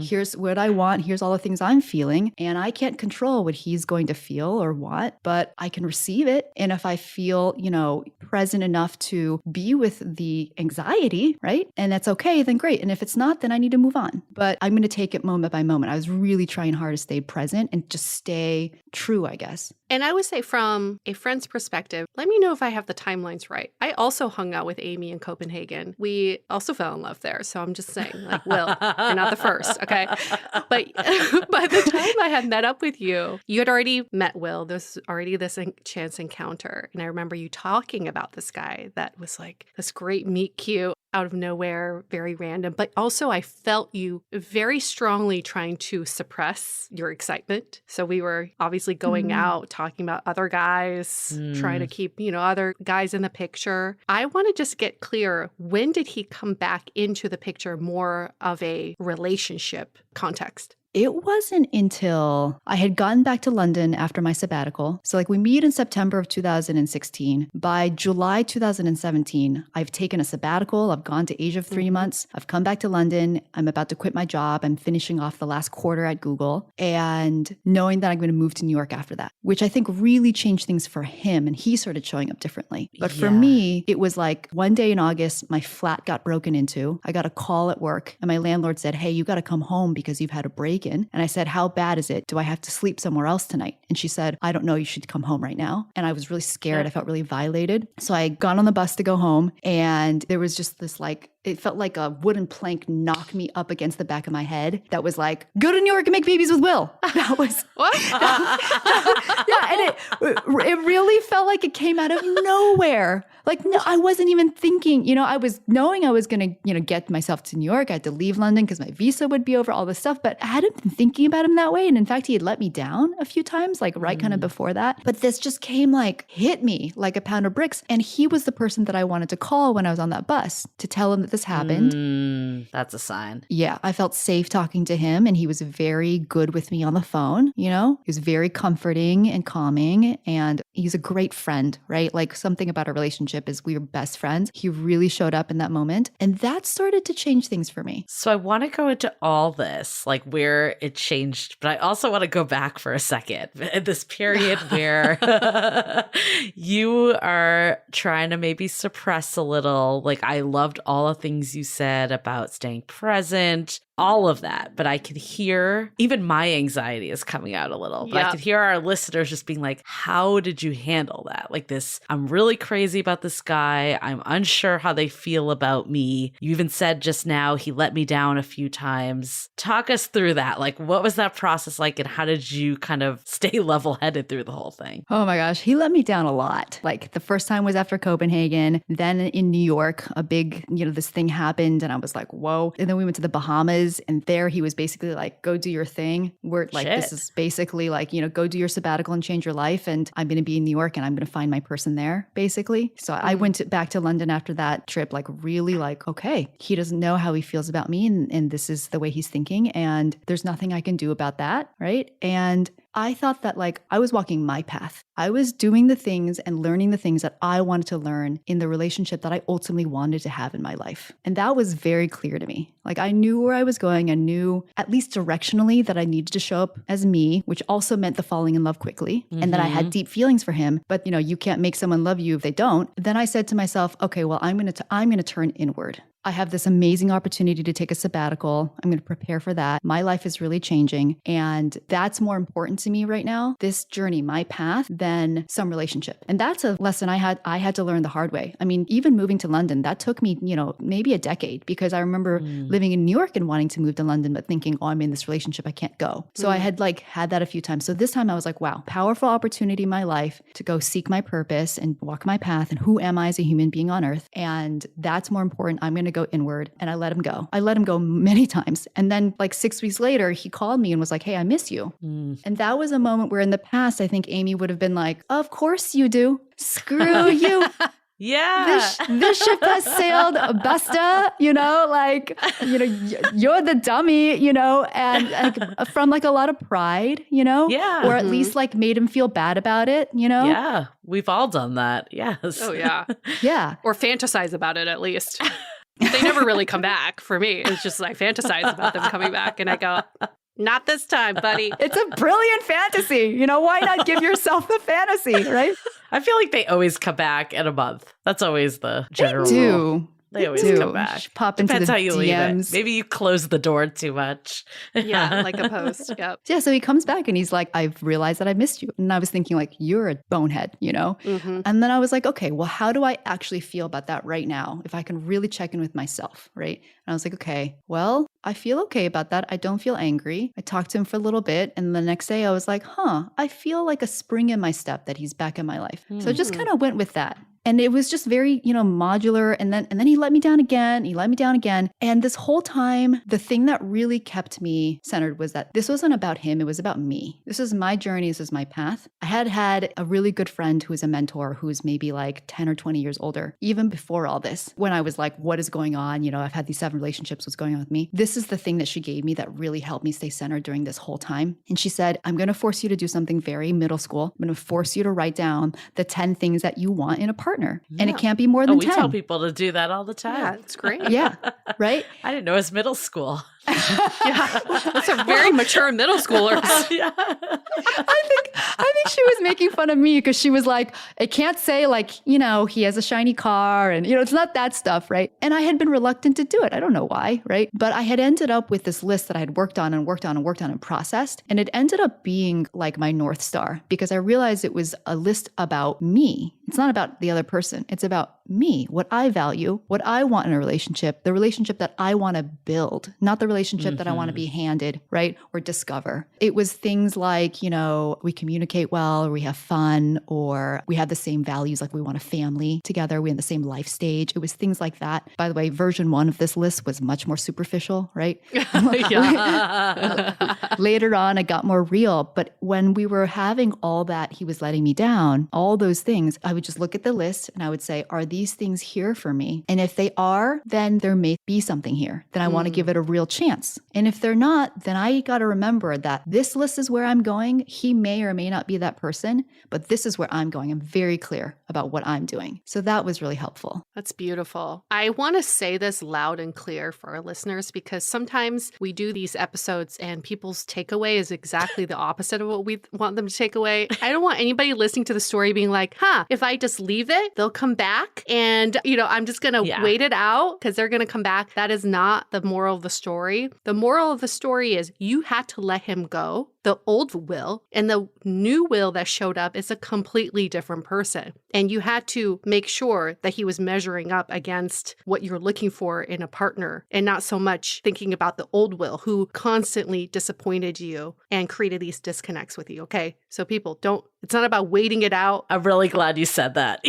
Here's what I want. Here's all the things I'm feeling. And I can't control what he's going to feel or want, but I can receive it. And if I feel, you know, present enough to be with the anxiety, right? And that's okay, then great. And if it's not, then I need to move on. But I'm going to take it moment by moment. I was really trying hard to stay present and just stay true, I guess. And I would say from a friend's perspective, let me know if I have the timelines right. I also hung out with Amy in Copenhagen. We also fell in love there. So I'm just saying, like, Will, you're not the first, okay? But by the time I had met up with you, you had already met Will. There's already this chance encounter. And I remember you talking about this guy that was like this great meet cute. out of nowhere, very random. But also I felt you very strongly trying to suppress your excitement. So we were obviously going out, talking about other guys, trying to keep, other guys in the picture. I want to just get clear, when did he come back into the picture more of a relationship context? It wasn't until I had gotten back to London after my sabbatical. So we meet in September of 2016. By July 2017, I've taken a sabbatical. I've gone to Asia for 3 months. I've come back to London. I'm about to quit my job. I'm finishing off the last quarter at Google and knowing that I'm going to move to New York after that, which I think really changed things for him. And he started showing up differently. But for me, it was one day in August, my flat got broken into. I got a call at work and my landlord said, "Hey, you got to come home because you've had a break." And I said, "How bad is it? Do I have to sleep somewhere else tonight?" And she said, "I don't know. You should come home right now." And I was really scared. I felt really violated. So I got on the bus to go home. And there was just this it felt like a wooden plank knocked me up against the back of my head that was like, "Go to New York and make babies with Will." That was what? And it really felt like it came out of nowhere. No, I wasn't even thinking, I was knowing I was going to, get myself to New York. I had to leave London because my visa would be over, all this stuff. But I hadn't been thinking about him that way. And in fact, he had let me down a few times, right kind of before that. But this just came hit me like a pound of bricks. And he was the person that I wanted to call when I was on that bus to tell him that this happened. That's a sign. Yeah, I felt safe talking to him and he was very good with me on the phone, He was very comforting and calming and he's a great friend, right? Something about our relationship is we were best friends. He really showed up in that moment and that started to change things for me. So I want to go into all this, where it changed, but I also want to go back for a second. This period where you are trying to maybe suppress a little. I loved all the things you said about staying present, all of that. But I could hear even my anxiety is coming out a little. But I could hear our listeners just being like, how did you handle that? I'm really crazy about this guy. I'm unsure how they feel about me. You even said just now he let me down a few times. Talk us through that. What was that process like and how did you kind of stay level-headed through the whole thing? Oh my gosh, he let me down a lot. The first time was after Copenhagen, then in New York, a big, this thing happened and I was like, whoa. And then we went to the Bahamas and there he was basically go do your thing. We're this is basically go do your sabbatical and change your life. And I'm going to be in New York and I'm going to find my person there, basically. So I went back to London after that trip, really okay, he doesn't know how he feels about me and this is the way he's thinking. And there's nothing I can do about that, right? And I thought that I was walking my path. I was doing the things and learning the things that I wanted to learn in the relationship that I ultimately wanted to have in my life. And that was very clear to me. I knew where I was going. I knew at least directionally that I needed to show up as me, which also meant the falling in love quickly and that I had deep feelings for him. But you can't make someone love you if they don't. Then I said to myself, okay, well, I'm going to turn inward. I have this amazing opportunity to take a sabbatical. I'm going to prepare for that. My life is really changing. And that's more important to me right now, this journey, my path, than some relationship. And that's a lesson I had to learn the hard way. I mean, even moving to London, that took me, maybe a decade because I remember living in New York and wanting to move to London, but thinking, oh, I'm in this relationship, I can't go. So I had had that a few times. So this time I was like, wow, powerful opportunity in my life to go seek my purpose and walk my path. And who am I as a human being on earth? And that's more important. I'm going to go inward. And I let him go. I let him go many times. And then 6 weeks later, he called me and was like, hey, I miss you. And that was a moment where in the past, I think Amy would have been like, of course you do. Screw you. Yeah. This ship has sailed, basta, you're the dummy, and from a lot of pride, Yeah. or at least made him feel bad about it, Yeah. We've all done that. Yes. Oh, yeah. Yeah. Or fantasize about it at least. They never really come back for me. It's just I fantasize about them coming back and I go, not this time, buddy. It's a brilliant fantasy. Why not give yourself the fantasy, right? I feel like they always come back in a month. That's always the general rule. They always come back. Pop into Depends the how you leave DMs. it. Maybe you close the door too much. Yeah, like a post. Yep. Yeah, so he comes back and he's like, I've realized that I missed you. And I was thinking you're a bonehead, Mm-hmm. And then I was like, okay, well, how do I actually feel about that right now? If I can really check in with myself, right? And I was like, okay, well, I feel okay about that. I don't feel angry. I talked to him for a little bit. And the next day I was like, I feel like a spring in my step that he's back in my life. So I just kind of went with that. And it was just very, modular. And then he let me down again. He let me down again. And this whole time, the thing that really kept me centered was that this wasn't about him. It was about me. This is my journey. This is my path. I had a really good friend who was a mentor who was maybe like 10 or 20 years older, even before all this, when I was like, what is going on? I've had these 7 relationships. What's going on with me? This is the thing that she gave me that really helped me stay centered during this whole time. And she said, I'm going to force you to do something very middle school. I'm going to force you to write down the 10 things that you want in a partner. Yeah. And it can't be more than 10. We tell people to do that all the time. Yeah, it's great. Yeah, right? I didn't know it was middle school. Yeah, that's a very mature middle schoolers. Yeah. I think she was making fun of me because she was like, it can't say like, he has a shiny car and, it's not that stuff, right? And I had been reluctant to do it. I don't know why, right? But I had ended up with this list that I had worked on and processed. And it ended up being like my North Star because I realized it was a list about me. It's not about the other person. It's about me, what I value, what I want in a relationship, the relationship that I want to build, not the relationship that I want to be handed, right? Or discover. It was things like, we communicate well, or we have fun, or we have the same values, like we want a family together, we're in the same life stage. It was things like that. By the way, version 1 of this list was much more superficial, right? Later on, it got more real. But when we were having all that, he was letting me down, all those things, I would just look at the list and I would say, are these things here for me? And if they are, then there may be something here. Then I want to give it a real chance. And if they're not, then I got to remember that this list is where I'm going. He may or may not be that person, but this is where I'm going. I'm very clear about what I'm doing. So that was really helpful. That's beautiful. I want to say this loud and clear for our listeners because sometimes we do these episodes and people's takeaway is exactly the opposite of what we want them to take away. I don't want anybody listening to the story being like, if I just leave it, they'll come back and, I'm just going to wait it out because they're going to come back. That is not the moral of the story. The moral of the story is you had to let him go, the old Will, and the new Will that showed up is a completely different person. And you had to make sure that he was measuring up against what you're looking for in a partner and not so much thinking about the old Will who constantly disappointed you and created these disconnects with you. Okay. So people it's not about waiting it out. I'm really glad you said that.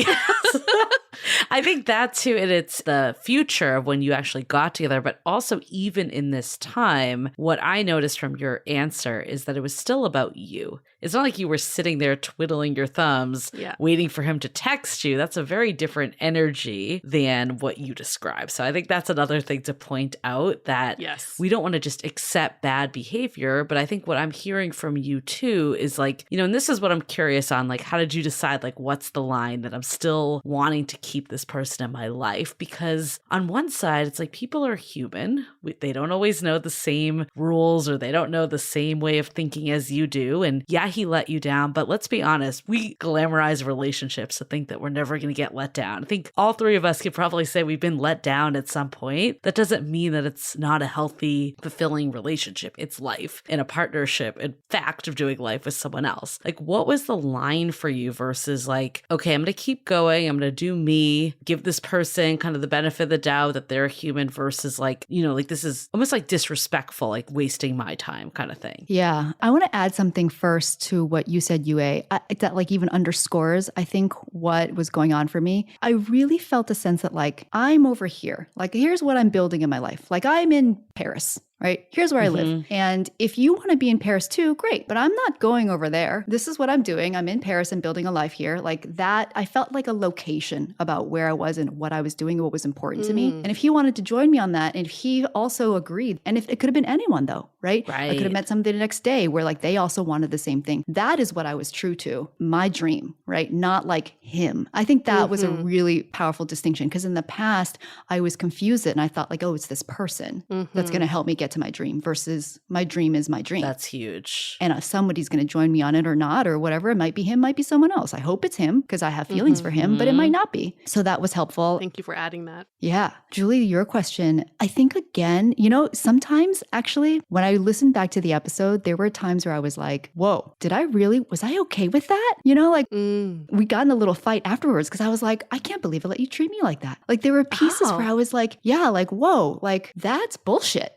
I think that too, and it's the future of when you actually got together, but also even in this time, what I noticed from your answer is that it was still about you. It's not like you were sitting there twiddling your thumbs, waiting for him to text you. That's a very different energy than what you described. So I think that's another thing to point out that we don't want to just accept bad behavior. But I think what I'm hearing from you too is like, and this is what I'm curious on, like, how did you decide, like, what's the line that I'm still wanting to keep this person in my life? Because on one side, it's like people are human. They don't always know the same rules or they don't know the same way of thinking as you do. And he let you down, but let's be honest, we glamorize relationships to think that we're never going to get let down. I think all 3 of us could probably say we've been let down at some point. That doesn't mean that it's not a healthy, fulfilling relationship. It's life in a partnership, in fact of doing life with someone else. Like, what was the line for you versus like, okay, I'm going to keep going. I'm going to do me, give this person kind of the benefit of the doubt that they're human versus like, like this is almost like disrespectful, like wasting my time kind of thing. Yeah. I want to add something first to what you said, Yue, that like even underscores, I think, what was going on for me. I really felt a sense that like, I'm over here. Like, here's what I'm building in my life. Like, I'm in Paris. Right? Here's where I live. And if you want to be in Paris too, great. But I'm not going over there. This is what I'm doing. I'm in Paris and building a life here. Like that, I felt like a location about where I was and what I was doing and what was important to me. And if he wanted to join me on that, and if he also agreed, and if it could have been anyone though, right? I could have met somebody the next day where like they also wanted the same thing. That is what I was true to, my dream, right? Not like him. I think that was a really powerful distinction because in the past, I was confused and I thought like, oh, it's this person that's going to help me get to my dream versus my dream is my dream. That's huge. And somebody's going to join me on it or not, or whatever. It might be him, might be someone else. I hope it's him because I have feelings for him, but it might not be. So that was helpful. Thank you for adding that. Yeah. Julie, your question, I think again, sometimes actually when I listened back to the episode, there were times where I was like, whoa, was I okay with that? We got in a little fight afterwards because I was like, I can't believe it let you treat me like that. Like there were pieces where I was like, yeah, like, whoa, like that's bullshit.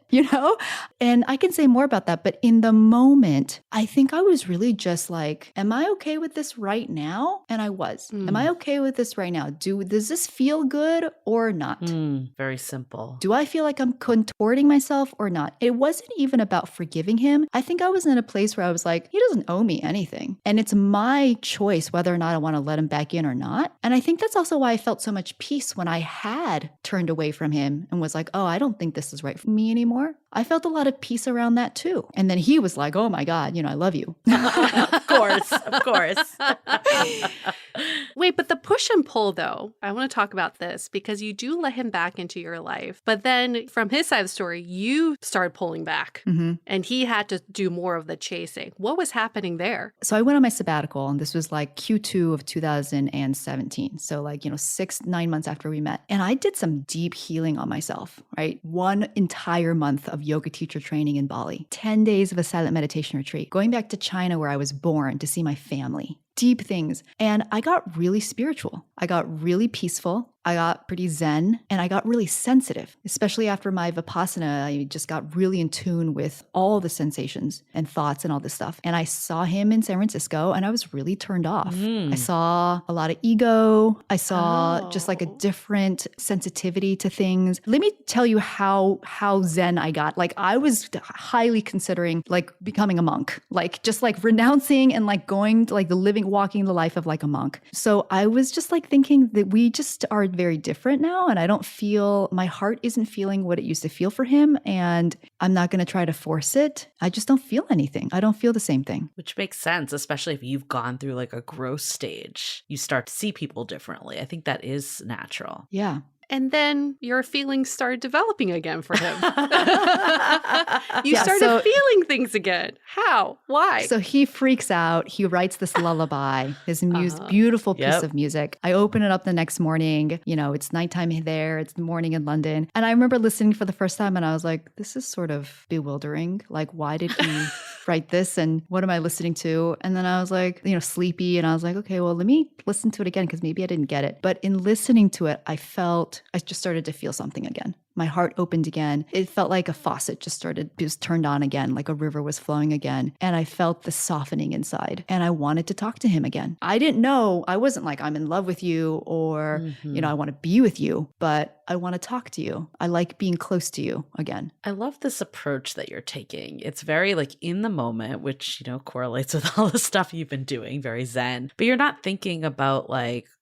And I can say more about that. But in the moment, I think I was really just like, am I okay with this right now? And I was. Am I okay with this right now? Does this feel good or not? Very simple. Do I feel like I'm contorting myself or not? It wasn't even about forgiving him. I think I was in a place where I was like, he doesn't owe me anything. And it's my choice whether or not I want to let him back in or not. And I think that's also why I felt so much peace when I had turned away from him and was like, oh, I don't think this is right for me anymore. I felt a lot of peace around that too. And then he was like, oh my God, I love you. Of course. Wait, but the push and pull though, I want to talk about this because you do let him back into your life. But then from his side of the story, you started pulling back and he had to do more of the chasing. What was happening there? So I went on my sabbatical and this was like Q2 of 2017. So 9 months after we met. And I did some deep healing on myself, right? 1 entire month of yoga teacher training in Bali, 10 days of a silent meditation retreat, going back to China where I was born to see my family. Deep things. And I got really spiritual. I got really peaceful. I got pretty zen and I got really sensitive, especially after my Vipassana. I just got really in tune with all the sensations and thoughts and all this stuff. And I saw him in San Francisco and I was really turned off. I saw a lot of ego. I saw just like a different sensitivity to things. Let me tell you how zen I got. I was highly considering becoming a monk, just renouncing and going to walking the life of a monk. So I was just thinking that we just are very different now. And I don't feel, my heart isn't feeling what it used to feel for him. And I'm not going to try to force it. I just don't feel anything. I don't feel the same thing. Which makes sense, especially if you've gone through a growth stage. You start to see people differently. I think that is natural. Yeah. And then your feelings started developing again for him. You started feeling things again. How? Why? So he freaks out. He writes this lullaby, his beautiful piece of music. I open it up the next morning. It's nighttime there. It's the morning in London. And I remember listening for the first time and I was like, this is sort of bewildering. Why did he write this? And what am I listening to? And then I was like, sleepy. And I was like, okay, well, let me listen to it again because maybe I didn't get it. But in listening to it, I just started to feel something again. My heart opened again. It felt like a faucet just turned on again, like a river was flowing again. And I felt the softening inside and I wanted to talk to him again. I didn't know, I wasn't like, I'm in love with you or, I want to be with you, but I want to talk to you. I like being close to you again. I love this approach that you're taking. It's very in the moment, which, correlates with all the stuff you've been doing, very zen, but you're not thinking about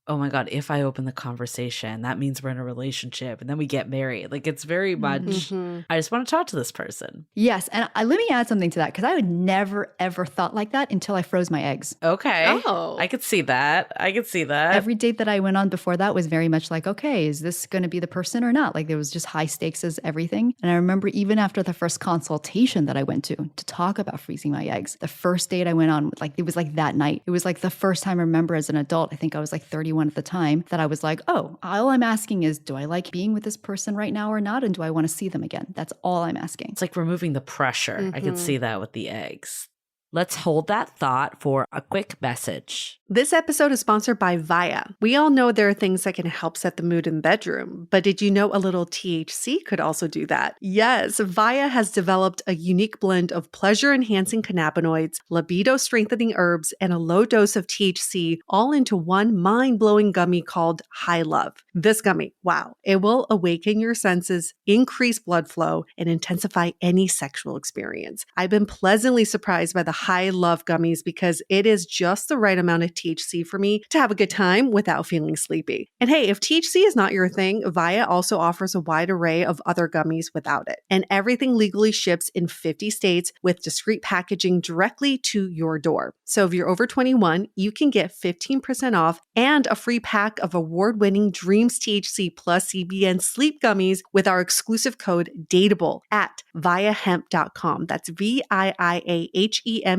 oh my God, if I open the conversation, that means we're in a relationship and then we get married. It's very much, I just want to talk to this person. Yes. And let me add something to that because I would never, ever thought like that until I froze my eggs. Okay. Oh. I could see that. Every date that I went on before that was very much okay, is this going to be the person or not? There was just high stakes as everything. And I remember even after the first consultation that I went to talk about freezing my eggs, the first date I went on, it was that night. It was the first time I remember as an adult, I think I was 31 at the time, that I was oh, all I'm asking is, do I like being with this person right now or not? And do I want to see them again? That's all I'm asking. It's removing the pressure. I could see that with the eggs. Let's hold that thought for a quick message. This episode is sponsored by Via. We all know there are things that can help set the mood in the bedroom, but did you know a little THC could also do that? Yes, Via has developed a unique blend of pleasure-enhancing cannabinoids, libido-strengthening herbs, and a low dose of THC all into one mind-blowing gummy called High Love. This gummy, wow, it will awaken your senses, increase blood flow, and intensify any sexual experience. I've been pleasantly surprised by the High Love gummies because it is just the right amount of THC for me to have a good time without feeling sleepy. And hey, if THC is not your thing, Via also offers a wide array of other gummies without it. And everything legally ships in 50 states with discreet packaging directly to your door. So if you're over 21, you can get 15% off and a free pack of award-winning Dreams THC plus CBN sleep gummies with our exclusive code DATEABLE at viahemp.com. That's VIIAHEMP.com.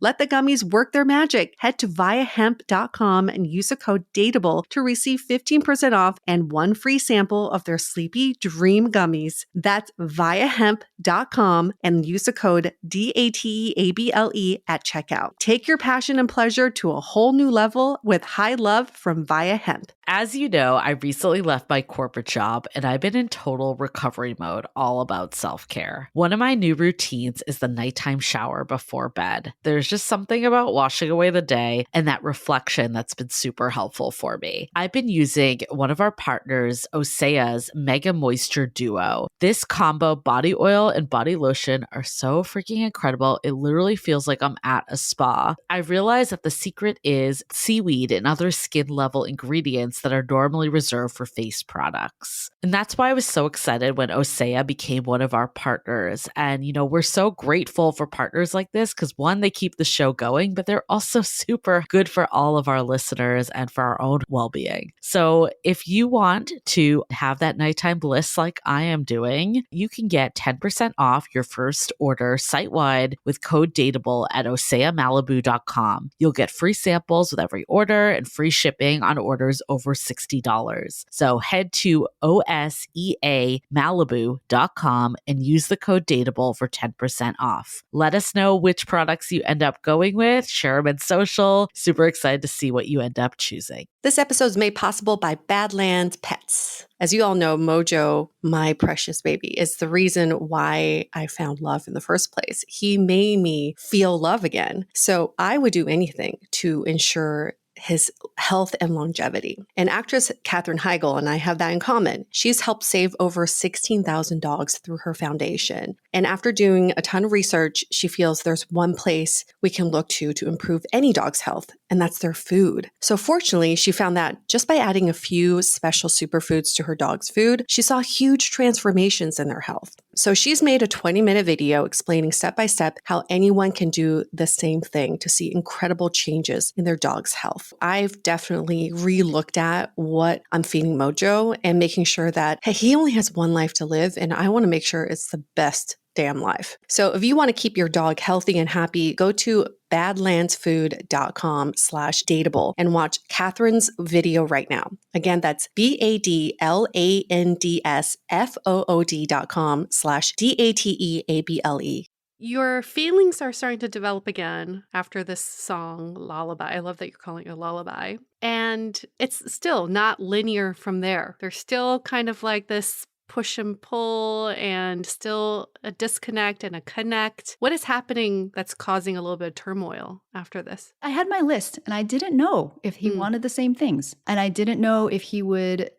Let the gummies work their magic. Head to viahemp.com and use the code DATEABLE to receive 15% off and one free sample of their Sleepy Dream gummies. That's viahemp.com and use the code DATEABLE at checkout. Take your passion and pleasure to a whole new level with High Love from Via Hemp. As you know, I recently left my corporate job and I've been in total recovery mode, all about self-care. One of my new routines is the nighttime shower before bed. There's just something about washing away the day and that reflection that's been super helpful for me. I've been using one of our partners, Osea's Mega Moisture Duo. This combo body oil and body lotion are so freaking incredible. It literally feels like I'm at a spa. I realized that the secret is seaweed and other skin level ingredients that are normally reserved for face products. And that's why I was so excited when Osea became one of our partners. And, we're so grateful for partners like this because one, they keep the show going, but they're also super good for all of our listeners and for our own well-being. So if you want to have that nighttime bliss like I am doing, you can get 10% off your first order site-wide with code DATEABLE at oseamalibu.com. You'll get free samples with every order and free shipping on orders over $60. So head to oseamalibu.com and use the code DATEABLE for 10% off. Let us know which products you end up going with. Share them in social. Super excited to see what you end up choosing. This episode is made possible by Badlands Pets. As you all know, Mojo, my precious baby, is the reason why I found love in the first place. He made me feel love again. So I would do anything to ensure his health and longevity. And actress Katherine Heigl and I have that in common. She's helped save over 16,000 dogs through her foundation. And after doing a ton of research, she feels there's one place we can look to improve any dog's health, and that's their food. So fortunately, she found that just by adding a few special superfoods to her dog's food, she saw huge transformations in their health. So she's made a 20-minute video explaining step by step how anyone can do the same thing to see incredible changes in their dog's health. I've definitely re-looked at what I'm feeding Mojo and making sure that, hey, he only has one life to live, and I want to make sure it's the best damn life. So if you want to keep your dog healthy and happy, go to badlandsfood.com/dateable and watch Catherine's video right now. Again, that's badlandsfood.com/dateable. Your feelings are starting to develop again after this song, Lullaby. I love that you're calling it a lullaby. And it's still not linear from there. There's still kind of like this push and pull and still a disconnect and a connect. What is happening that's causing a little bit of turmoil after this? I had my list and I didn't know if he wanted the same things. And I didn't know if he would,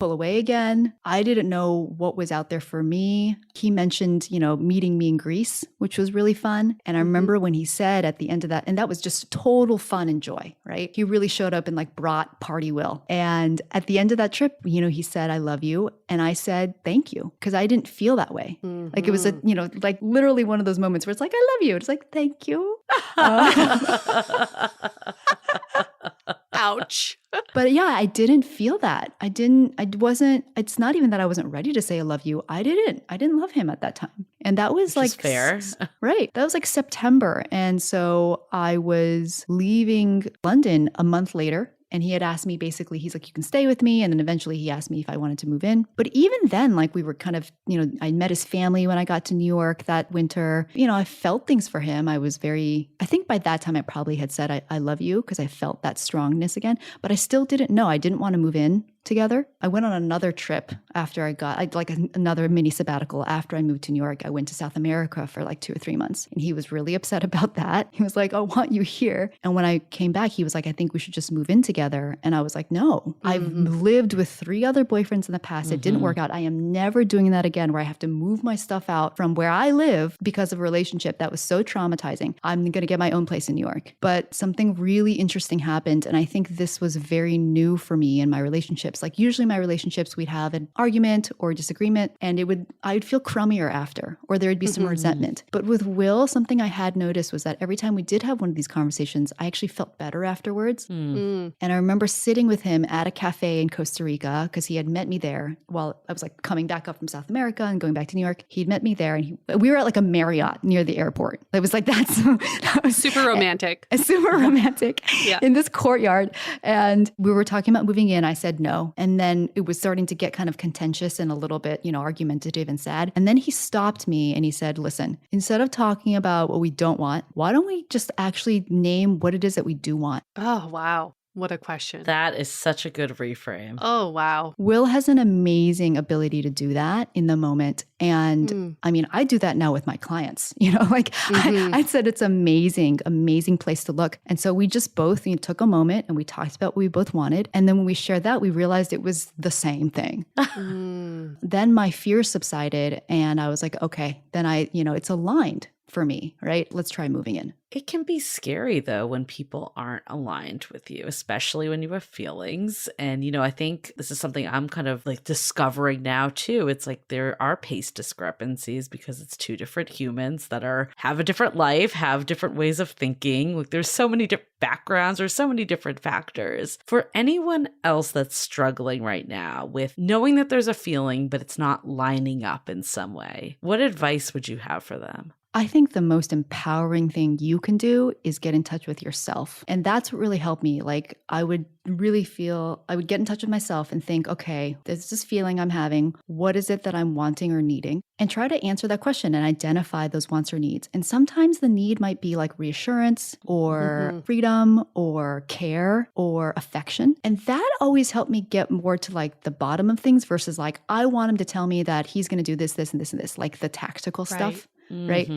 pull away again. I didn't know what was out there for me. He mentioned, meeting me in Greece, which was really fun. And I remember when he said at the end of that, and that was just total fun and joy, right? He really showed up and brought party will. And at the end of that trip, he said, I love you. And I said, thank you. Because I didn't feel that way. It was literally one of those moments where it's I love you. It's thank you. Ouch. But yeah, I didn't feel that. It's not even that I wasn't ready to say I love you. I didn't love him at that time. And that was fair. Right. That was September. And so I was leaving London a month later. And he had asked me basically, he's like, you can stay with me. And then eventually he asked me if I wanted to move in. But even then, we were kind of, I met his family when I got to New York that winter. I felt things for him. I think by that time I probably had said, I love you because I felt that strongness again. But I still didn't know. I didn't want to move in together. I went on another trip after another mini sabbatical after I moved to New York. I went to South America for 2 or 3 months. And he was really upset about that. He was like, I want you here. And when I came back, he was like, I think we should just move in together. And I was like, no, I've lived with 3 other boyfriends in the past. It didn't work out. I am never doing that again where I have to move my stuff out from where I live because of a relationship that was so traumatizing. I'm going to get my own place in New York. But something really interesting happened. And I think this was very new for me in my relationships. Usually my relationships, we'd have an argument or disagreement and I'd feel crummier after, or there'd be some resentment. But with Will, something I had noticed was that every time we did have one of these conversations, I actually felt better afterwards. And I remember sitting with him at a cafe in Costa Rica because he had met me there while I was coming back up from South America and going back to New York. He'd met me there and we were at a Marriott near the airport. It was that was super romantic. Super romantic Yeah. in this courtyard. And we were talking about moving in. I said no. And then it was starting to get kind of contentious and a little bit, argumentative and sad. And then he stopped me and he said, listen, instead of talking about what we don't want, why don't we just actually name what it is that we do want? Oh, wow. What a question. That is such a good reframe. Oh, wow. Will has an amazing ability to do that in the moment. And I mean, I do that now with my clients, I said it's amazing, amazing place to look. And so we just both took a moment and we talked about what we both wanted. And then when we shared that, we realized it was the same thing. Then my fear subsided and I was like, okay, then it's aligned for me, right? Let's try moving in. It can be scary, though, when people aren't aligned with you, especially when you have feelings. And, I think this is something I'm kind of like discovering now, too. It's like there are pace discrepancies because it's two different humans that have a different life, have different ways of thinking. Like there's so many different backgrounds or so many different factors. For anyone else that's struggling right now with knowing that there's a feeling, but it's not lining up in some way, what advice would you have for them? I think the most empowering thing you can do is get in touch with yourself. And that's what really helped me. Like I would get in touch with myself and think, okay, there's this feeling I'm having. What is it that I'm wanting or needing? And try to answer that question and identify those wants or needs. And sometimes the need might be like reassurance or freedom or care or affection. And that always helped me get more to like the bottom of things versus like, I want him to tell me that he's going to do this, this, and this, and this, like the tactical stuff. Right.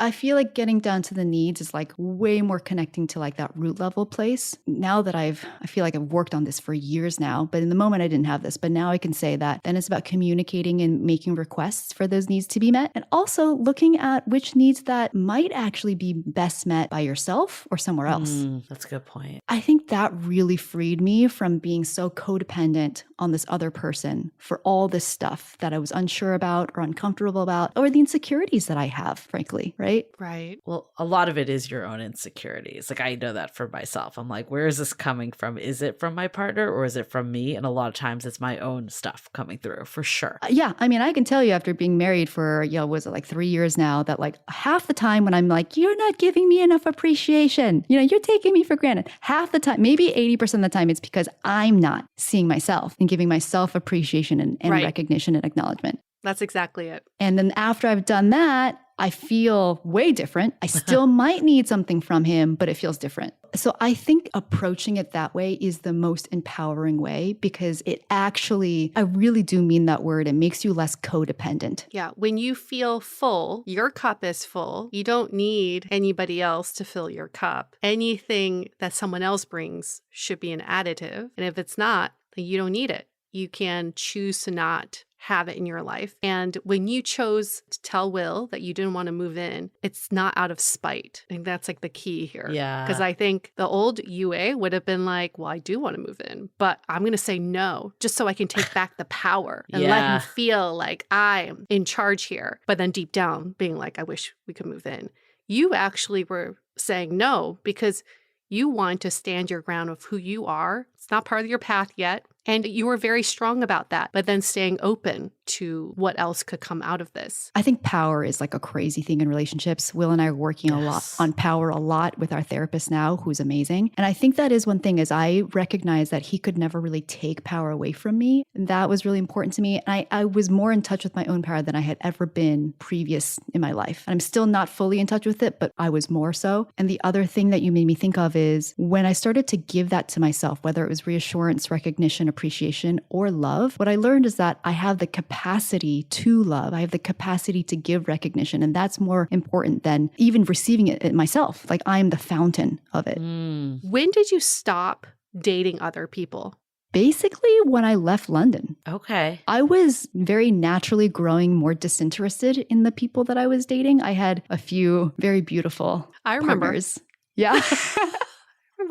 I feel like getting down to the needs is like way more connecting to like that root level place. Now that I feel like I've worked on this for years now, but in the moment I didn't have this, but now I can say that then it's about communicating and making requests for those needs to be met. And also looking at which needs that might actually be best met by yourself or somewhere else. That's a good point. I think that really freed me from being so codependent on this other person for all this stuff that I was unsure about or uncomfortable about, or the insecurities that I have, frankly, right? Right. Well, a lot of it is your own insecurities. Like I know that for myself. I'm like, where is this coming from? Is it from my partner or is it from me? And a lot of times it's my own stuff coming through for sure. Yeah. I mean, I can tell you after being married for, was it like 3 years now, that like half the time when I'm like, you're not giving me enough appreciation, you're taking me for granted. Half the time, maybe 80% of the time, it's because I'm not seeing myself and giving myself appreciation and recognition and acknowledgement. That's exactly it. And then after I've done that, I feel way different. I still might need something from him, but it feels different. So I think approaching it that way is the most empowering way because it actually, I really do mean that word, it makes you less codependent. Yeah. When you feel full, your cup is full. You don't need anybody else to fill your cup. Anything that someone else brings should be an additive. And if it's not, then you don't need it. You can choose to not have it in your life. And when you chose to tell Will that you didn't want to move in, it's not out of spite. I think that's like the key here. Yeah. Because I think the old UA would have been like, well, I do want to move in, but I'm going to say no, just so I can take back the power and let him feel like I'm in charge here. But then deep down being like, I wish we could move in. You actually were saying no because you want to stand your ground of who you are. It's not part of your path yet. And you were very strong about that, but then staying open to what else could come out of this. I think power is like a crazy thing in relationships. Will and I are working a lot on power a lot with our therapist now, who's amazing. And I think that is one thing is I recognize that he could never really take power away from me. And that was really important to me. And I was more in touch with my own power than I had ever been previous in my life. And I'm still not fully in touch with it, but I was more so. And the other thing that you made me think of is when I started to give that to myself, whether it was reassurance, recognition, appreciation, or love, what I learned is that I have the capacity to love. I have the capacity to give recognition. And that's more important than even receiving it myself. Like I am the fountain of it. When did you stop dating other people? Basically, when I left London. Okay. I was very naturally growing more disinterested in the people that I was dating. I had a few very beautiful partners. Yeah.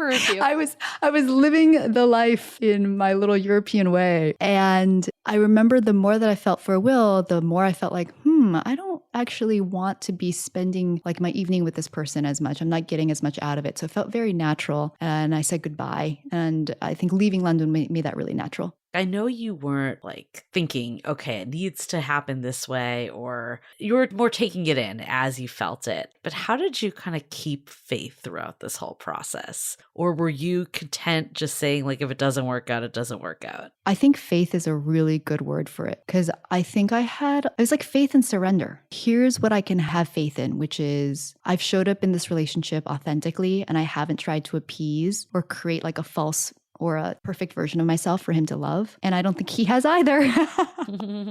I was living the life in my little European way. And I remember the more that I felt for Will, the more I felt like, I don't actually want to be spending like my evening with this person as much. I'm not getting as much out of it. So it felt very natural. And I said goodbye. And I think leaving London made that really natural. I know you weren't like thinking, okay, it needs to happen this way, or you were more taking it in as you felt it. But how did you kind of keep faith throughout this whole process? Or were you content just saying, like, if it doesn't work out, it doesn't work out? I think faith is a really good word for it because I think it was like faith and surrender. Here's what I can have faith in, which is I've showed up in this relationship authentically and I haven't tried to appease or create like a false or a perfect version of myself for him to love. And I don't think he has either.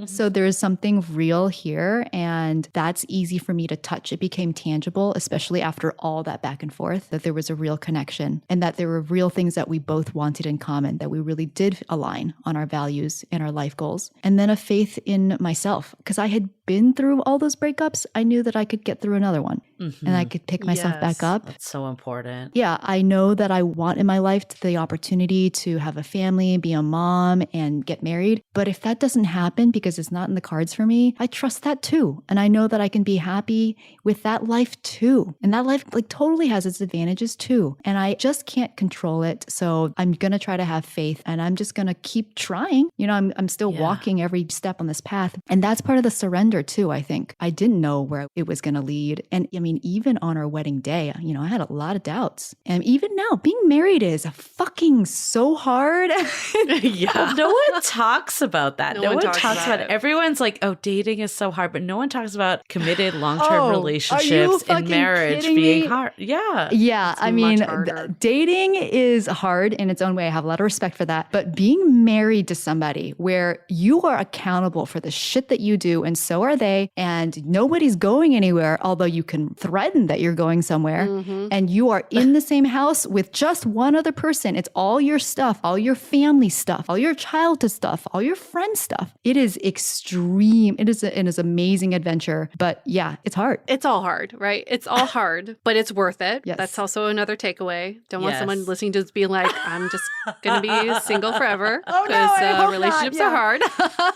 So there is something real here, and that's easy for me to touch. It became tangible, especially after all that back and forth, that there was a real connection and that there were real things that we both wanted in common, that we really did align on our values and our life goals. And then a faith in myself, because I had been through all those breakups. I knew that I could get through another one and I could pick myself back up. That's so important. Yeah, I know that I want in my life the opportunity to have a family, be a mom, and get married. But if that doesn't happen because it's not in the cards for me, I trust that too. And I know that I can be happy with that life too. And that life like totally has its advantages too. And I just can't control it. So I'm going to try to have faith and I'm just going to keep trying. You know, I'm still walking every step on this path. And that's part of the surrender too, I think. I didn't know where it was going to lead. And I mean, even on our wedding day, you know, I had a lot of doubts. And even now, being married is fucking so hard. Yeah. No one talks about that. No one talks about it. Everyone's like, oh, dating is so hard, but no one talks about committed long-term relationships and marriage being hard. Yeah. Yeah. It's I mean, dating is hard in its own way. I have a lot of respect for that. But being married to somebody where you are accountable for the shit that you do, and so are they, and nobody's going anywhere, although you can threaten that you're going somewhere, and you are in the same house with just one other person. It's all your stuff, all your family stuff, all your childhood stuff, all your friend stuff. It is extreme. It is an amazing adventure. But yeah, it's hard. It's all hard, right? It's all hard, but it's worth it. Yes. That's also another takeaway. Don't want someone listening to this being like, I'm just going to be single forever because relationships are hard.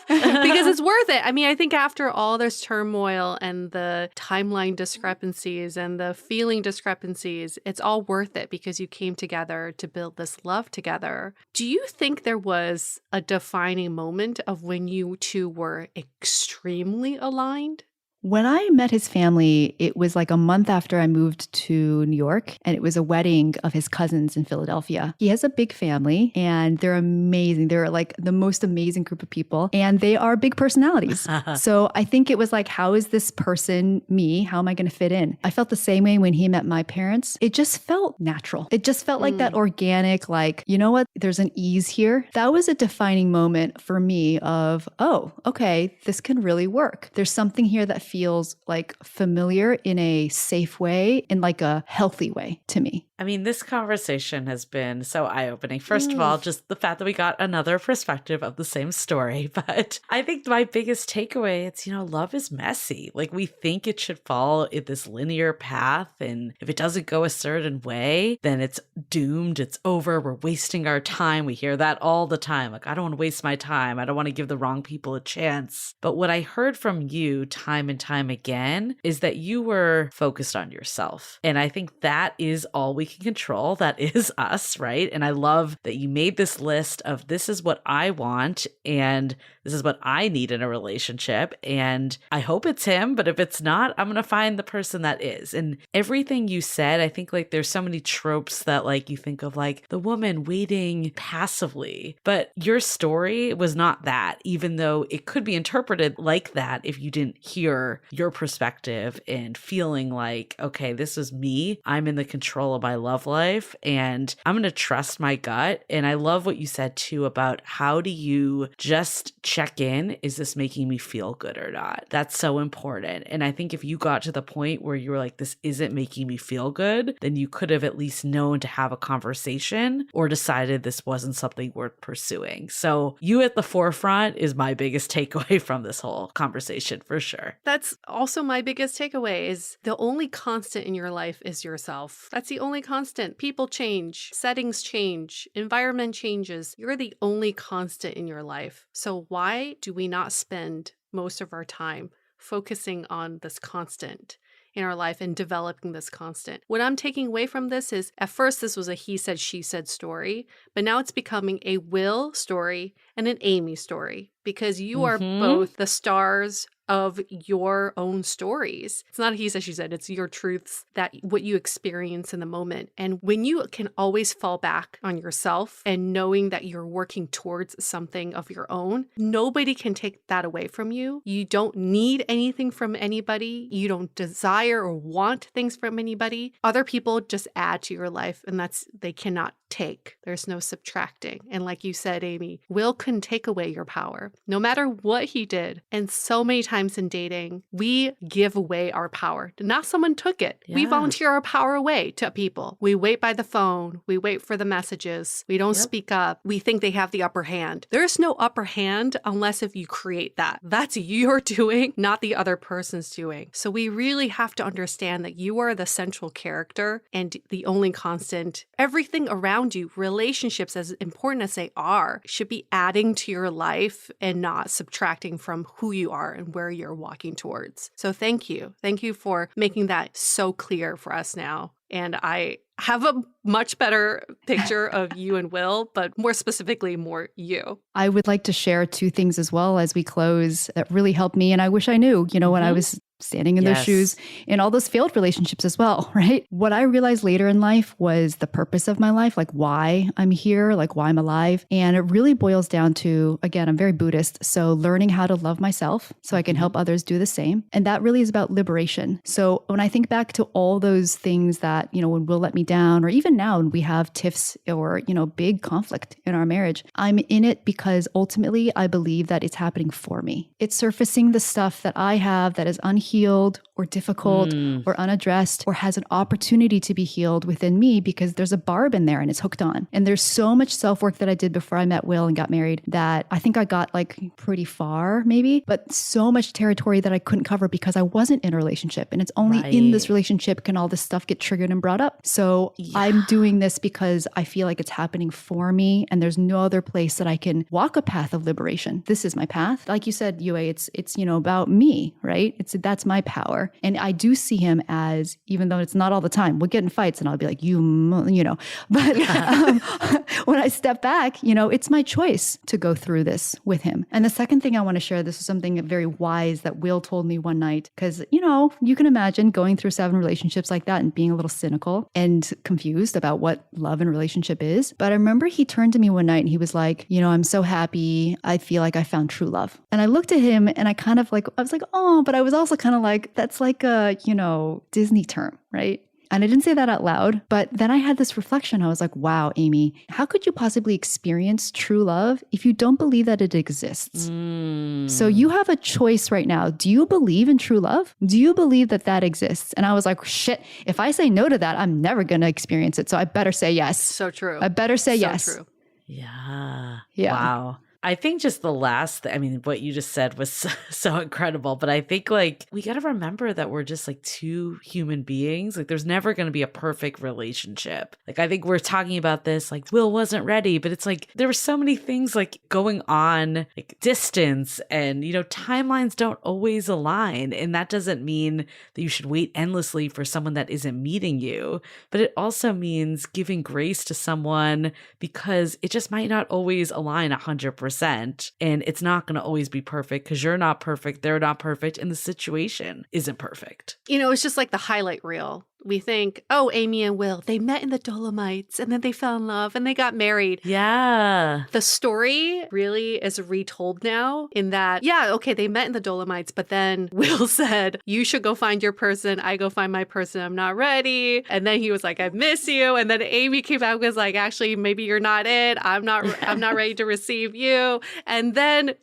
Because it's worth it. I mean, I think after all this turmoil and the timeline discrepancies and the feeling discrepancies, it's all worth it because you came together to build this love together. Do you think there was a defining moment of when you two were extremely aligned? When I met his family, it was like a month after I moved to New York, and it was a wedding of his cousins in Philadelphia. He has a big family, and they're amazing. They're like the most amazing group of people, and they are big personalities. So I think it was like, how is this person me? How am I going to fit in? I felt the same way when he met my parents. It just felt natural. It just felt like that organic, like, you know what? There's an ease here. That was a defining moment for me of, oh, okay, this can really work. There's something here that feels like familiar in a safe way, in like a healthy way to me. I mean, this conversation has been so eye-opening. First of all, just the fact that we got another perspective of the same story. But I think my biggest takeaway, it's, you know, love is messy. Like, we think it should follow in this linear path. And if it doesn't go a certain way, then it's doomed. It's over. We're wasting our time. We hear that all the time. Like, I don't want to waste my time. I don't want to give the wrong people a chance. But what I heard from you time and time again is that you were focused on yourself. And I think that is all we can control. That is us, right? And I love that you made this list of this is what I want and this is what I need in a relationship. And I hope it's him, but if it's not, I'm going to find the person that is. And everything you said, I think like there's so many tropes that like you think of like the woman waiting passively, but your story was not that, even though it could be interpreted like that if you didn't hear your perspective and feeling like, okay, this is me. I'm in the control of my love life and I'm going to trust my gut. And I love what you said too about how do you just check in? Is this making me feel good or not? That's so important. And I think if you got to the point where you were like, this isn't making me feel good, then you could have at least known to have a conversation or decided this wasn't something worth pursuing. So you at the forefront is my biggest takeaway from this whole conversation for sure. That's also my biggest takeaway is the only constant in your life is yourself. That's the only constant. People change, settings change, environment changes. You're the only constant in your life. So why do we not spend most of our time focusing on this constant in our life and developing this constant. What I'm taking away from this is at first this was a he said, she said story, but now it's becoming a Will story and an Amy story because you are both the stars of your own stories. It's not a he said, she said, it's your truths, that what you experience in the moment. And when you can always fall back on yourself and knowing that you're working towards something of your own, nobody can take that away from you. You don't need anything from anybody. You don't desire or want things from anybody. Other people just add to your life, and they cannot take. There's no subtracting. And like you said, Amy, Will couldn't take away your power, no matter what he did. And so many times in dating, we give away our power. Not someone took it. Yeah. We volunteer our power away to people. We wait by the phone. We wait for the messages. We don't speak up. We think they have the upper hand. There's no upper hand unless if you create that. That's your doing, not the other person's doing. So we really have to understand that you are the central character and the only constant. Everything around you, relationships, as important as they are, should be adding to your life and not subtracting from who you are and where you're walking towards. So thank you. Thank you for making that so clear for us now. And I have a much better picture of you and Will, but more specifically, more you. I would like to share two things as well as we close that really helped me. And I wish I knew, when I was standing in those shoes in all those failed relationships as well, right? What I realized later in life was the purpose of my life, like why I'm here, like why I'm alive. And it really boils down to, again, I'm very Buddhist, so learning how to love myself so I can help others do the same. And that really is about liberation. So when I think back to all those things that, when Will let me down, or even now when we have tiffs or, big conflict in our marriage, I'm in it because ultimately I believe that it's happening for me. It's surfacing the stuff that I have that is unhealed or difficult or unaddressed or has an opportunity to be healed within me because there's a barb in there and it's hooked on. And there's so much self-work that I did before I met Will and got married that I think I got like pretty far maybe, but so much territory that I couldn't cover because I wasn't in a relationship. And it's only in this relationship can all this stuff get triggered and brought up. So I'm doing this because I feel like it's happening for me and there's no other place that I can walk a path of liberation. This is my path. Like you said, Yue, it's about me, right? That's my power. And I do see him as, even though it's not all the time, we'll get in fights and I'll be like, but when I step back, it's my choice to go through this with him. And the second thing I want to share, this is something very wise that Will told me one night, because, you can imagine going through 7 relationships like that and being a little cynical and confused about what love and relationship is. But I remember he turned to me one night and he was like, I'm so happy. I feel like I found true love. And I looked at him and I was like, oh, but I was also kind of like, that's like a, Disney term, right? And I didn't say that out loud, but then I had this reflection. I was like, wow, Amy, how could you possibly experience true love if you don't believe that it exists? So you have a choice right now. Do you believe in true love? Do you believe that that exists? And I was like, shit, if I say no to that, I'm never going to experience it. So I better say yes. So true. I better say yes. True. Yeah. Yeah. Wow. I think just the last, what you just said was so incredible. But I think we got to remember that we're just two human beings. There's never going to be a perfect relationship. I think we're talking about this, Will wasn't ready, but it's there were so many things going on, distance and, timelines don't always align. And that doesn't mean that you should wait endlessly for someone that isn't meeting you. But it also means giving grace to someone because it just might not always align 100%. And it's not going to always be perfect because you're not perfect, they're not perfect, and the situation isn't perfect. It's just like the highlight reel. We think, oh, Amy and Will, they met in the Dolomites and then they fell in love and they got married. Yeah. The story really is retold now in that, okay, they met in the Dolomites, but then Will said, you should go find your person. I go find my person. I'm not ready. And then he was like, I miss you. And then Amy came out and was like, actually, maybe you're not it. I'm not ready to receive you. And then,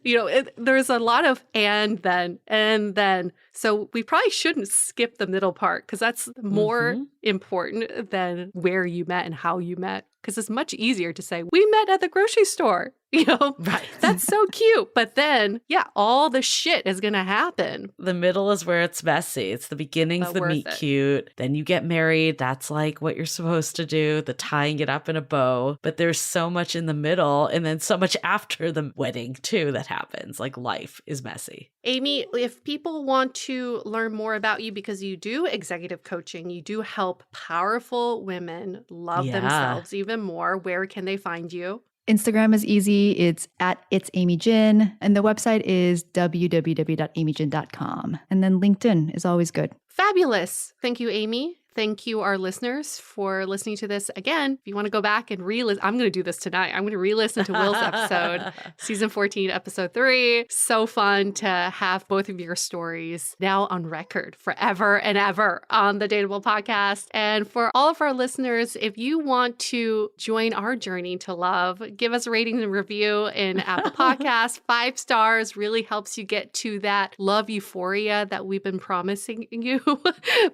there's a lot of and then. So we probably shouldn't skip the middle part because that's more important than where you met and how you met. because it's much easier to say, we met at the grocery store. Right. That's so cute. But then, all the shit is going to happen. The middle is where it's messy. It's the beginning's But the worth meet it. cute. Then you get married. That's like what you're supposed to do, the tying it up in a bow. But there's so much in the middle and then so much after the wedding too that happens. Like life is messy. Amy, if people want to learn more about you, because you do executive coaching, you do help powerful women love themselves even more, where can they find you? Instagram is easy. It's at It's Amy Jin. And the website is www.amyjin.com. And then LinkedIn is always good. Fabulous. Thank you, Amy. Thank you, our listeners, for listening to this. Again, if you want to go back and re-listen, I'm going to do this tonight. I'm going to re-listen to Will's episode, season 14, episode 3. So fun to have both of your stories now on record forever and ever on the Dateable podcast. And for all of our listeners, if you want to join our journey to love, give us a rating and review in Apple Podcasts. 5 stars really helps you get to that love euphoria that we've been promising you.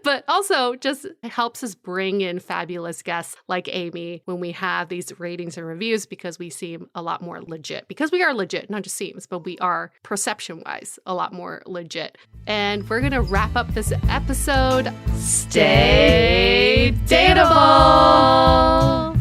But also just it helps us bring in fabulous guests like Amy when we have these ratings and reviews, because we seem a lot more legit. Because we are legit, not just seems, but we are perception-wise a lot more legit. And we're going to wrap up this episode. Stay dateable!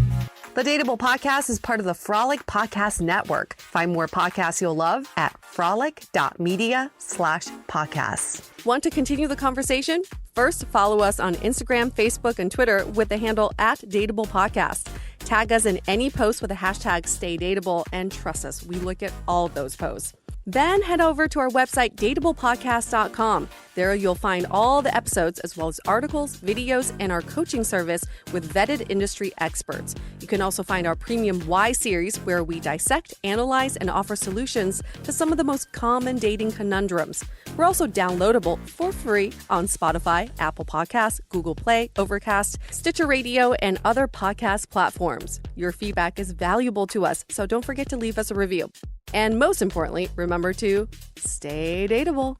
The Dateable Podcast is part of the Frolic Podcast Network. Find more podcasts you'll love at frolic.media/podcasts. Want to continue the conversation? First, follow us on Instagram, Facebook, and Twitter with the handle @Dateable Podcast. Tag us in any post with the hashtag StayDateable, and trust us, we look at all of those posts. Then head over to our website, dateablepodcast.com. There you'll find all the episodes, as well as articles, videos, and our coaching service with vetted industry experts. You can also find our premium Why series, where we dissect, analyze, and offer solutions to some of the most common dating conundrums. We're also downloadable for free on Spotify, Apple Podcasts, Google Play, Overcast, Stitcher Radio, and other podcast platforms. Your feedback is valuable to us, so don't forget to leave us a review. And most importantly, remember to stay dateable.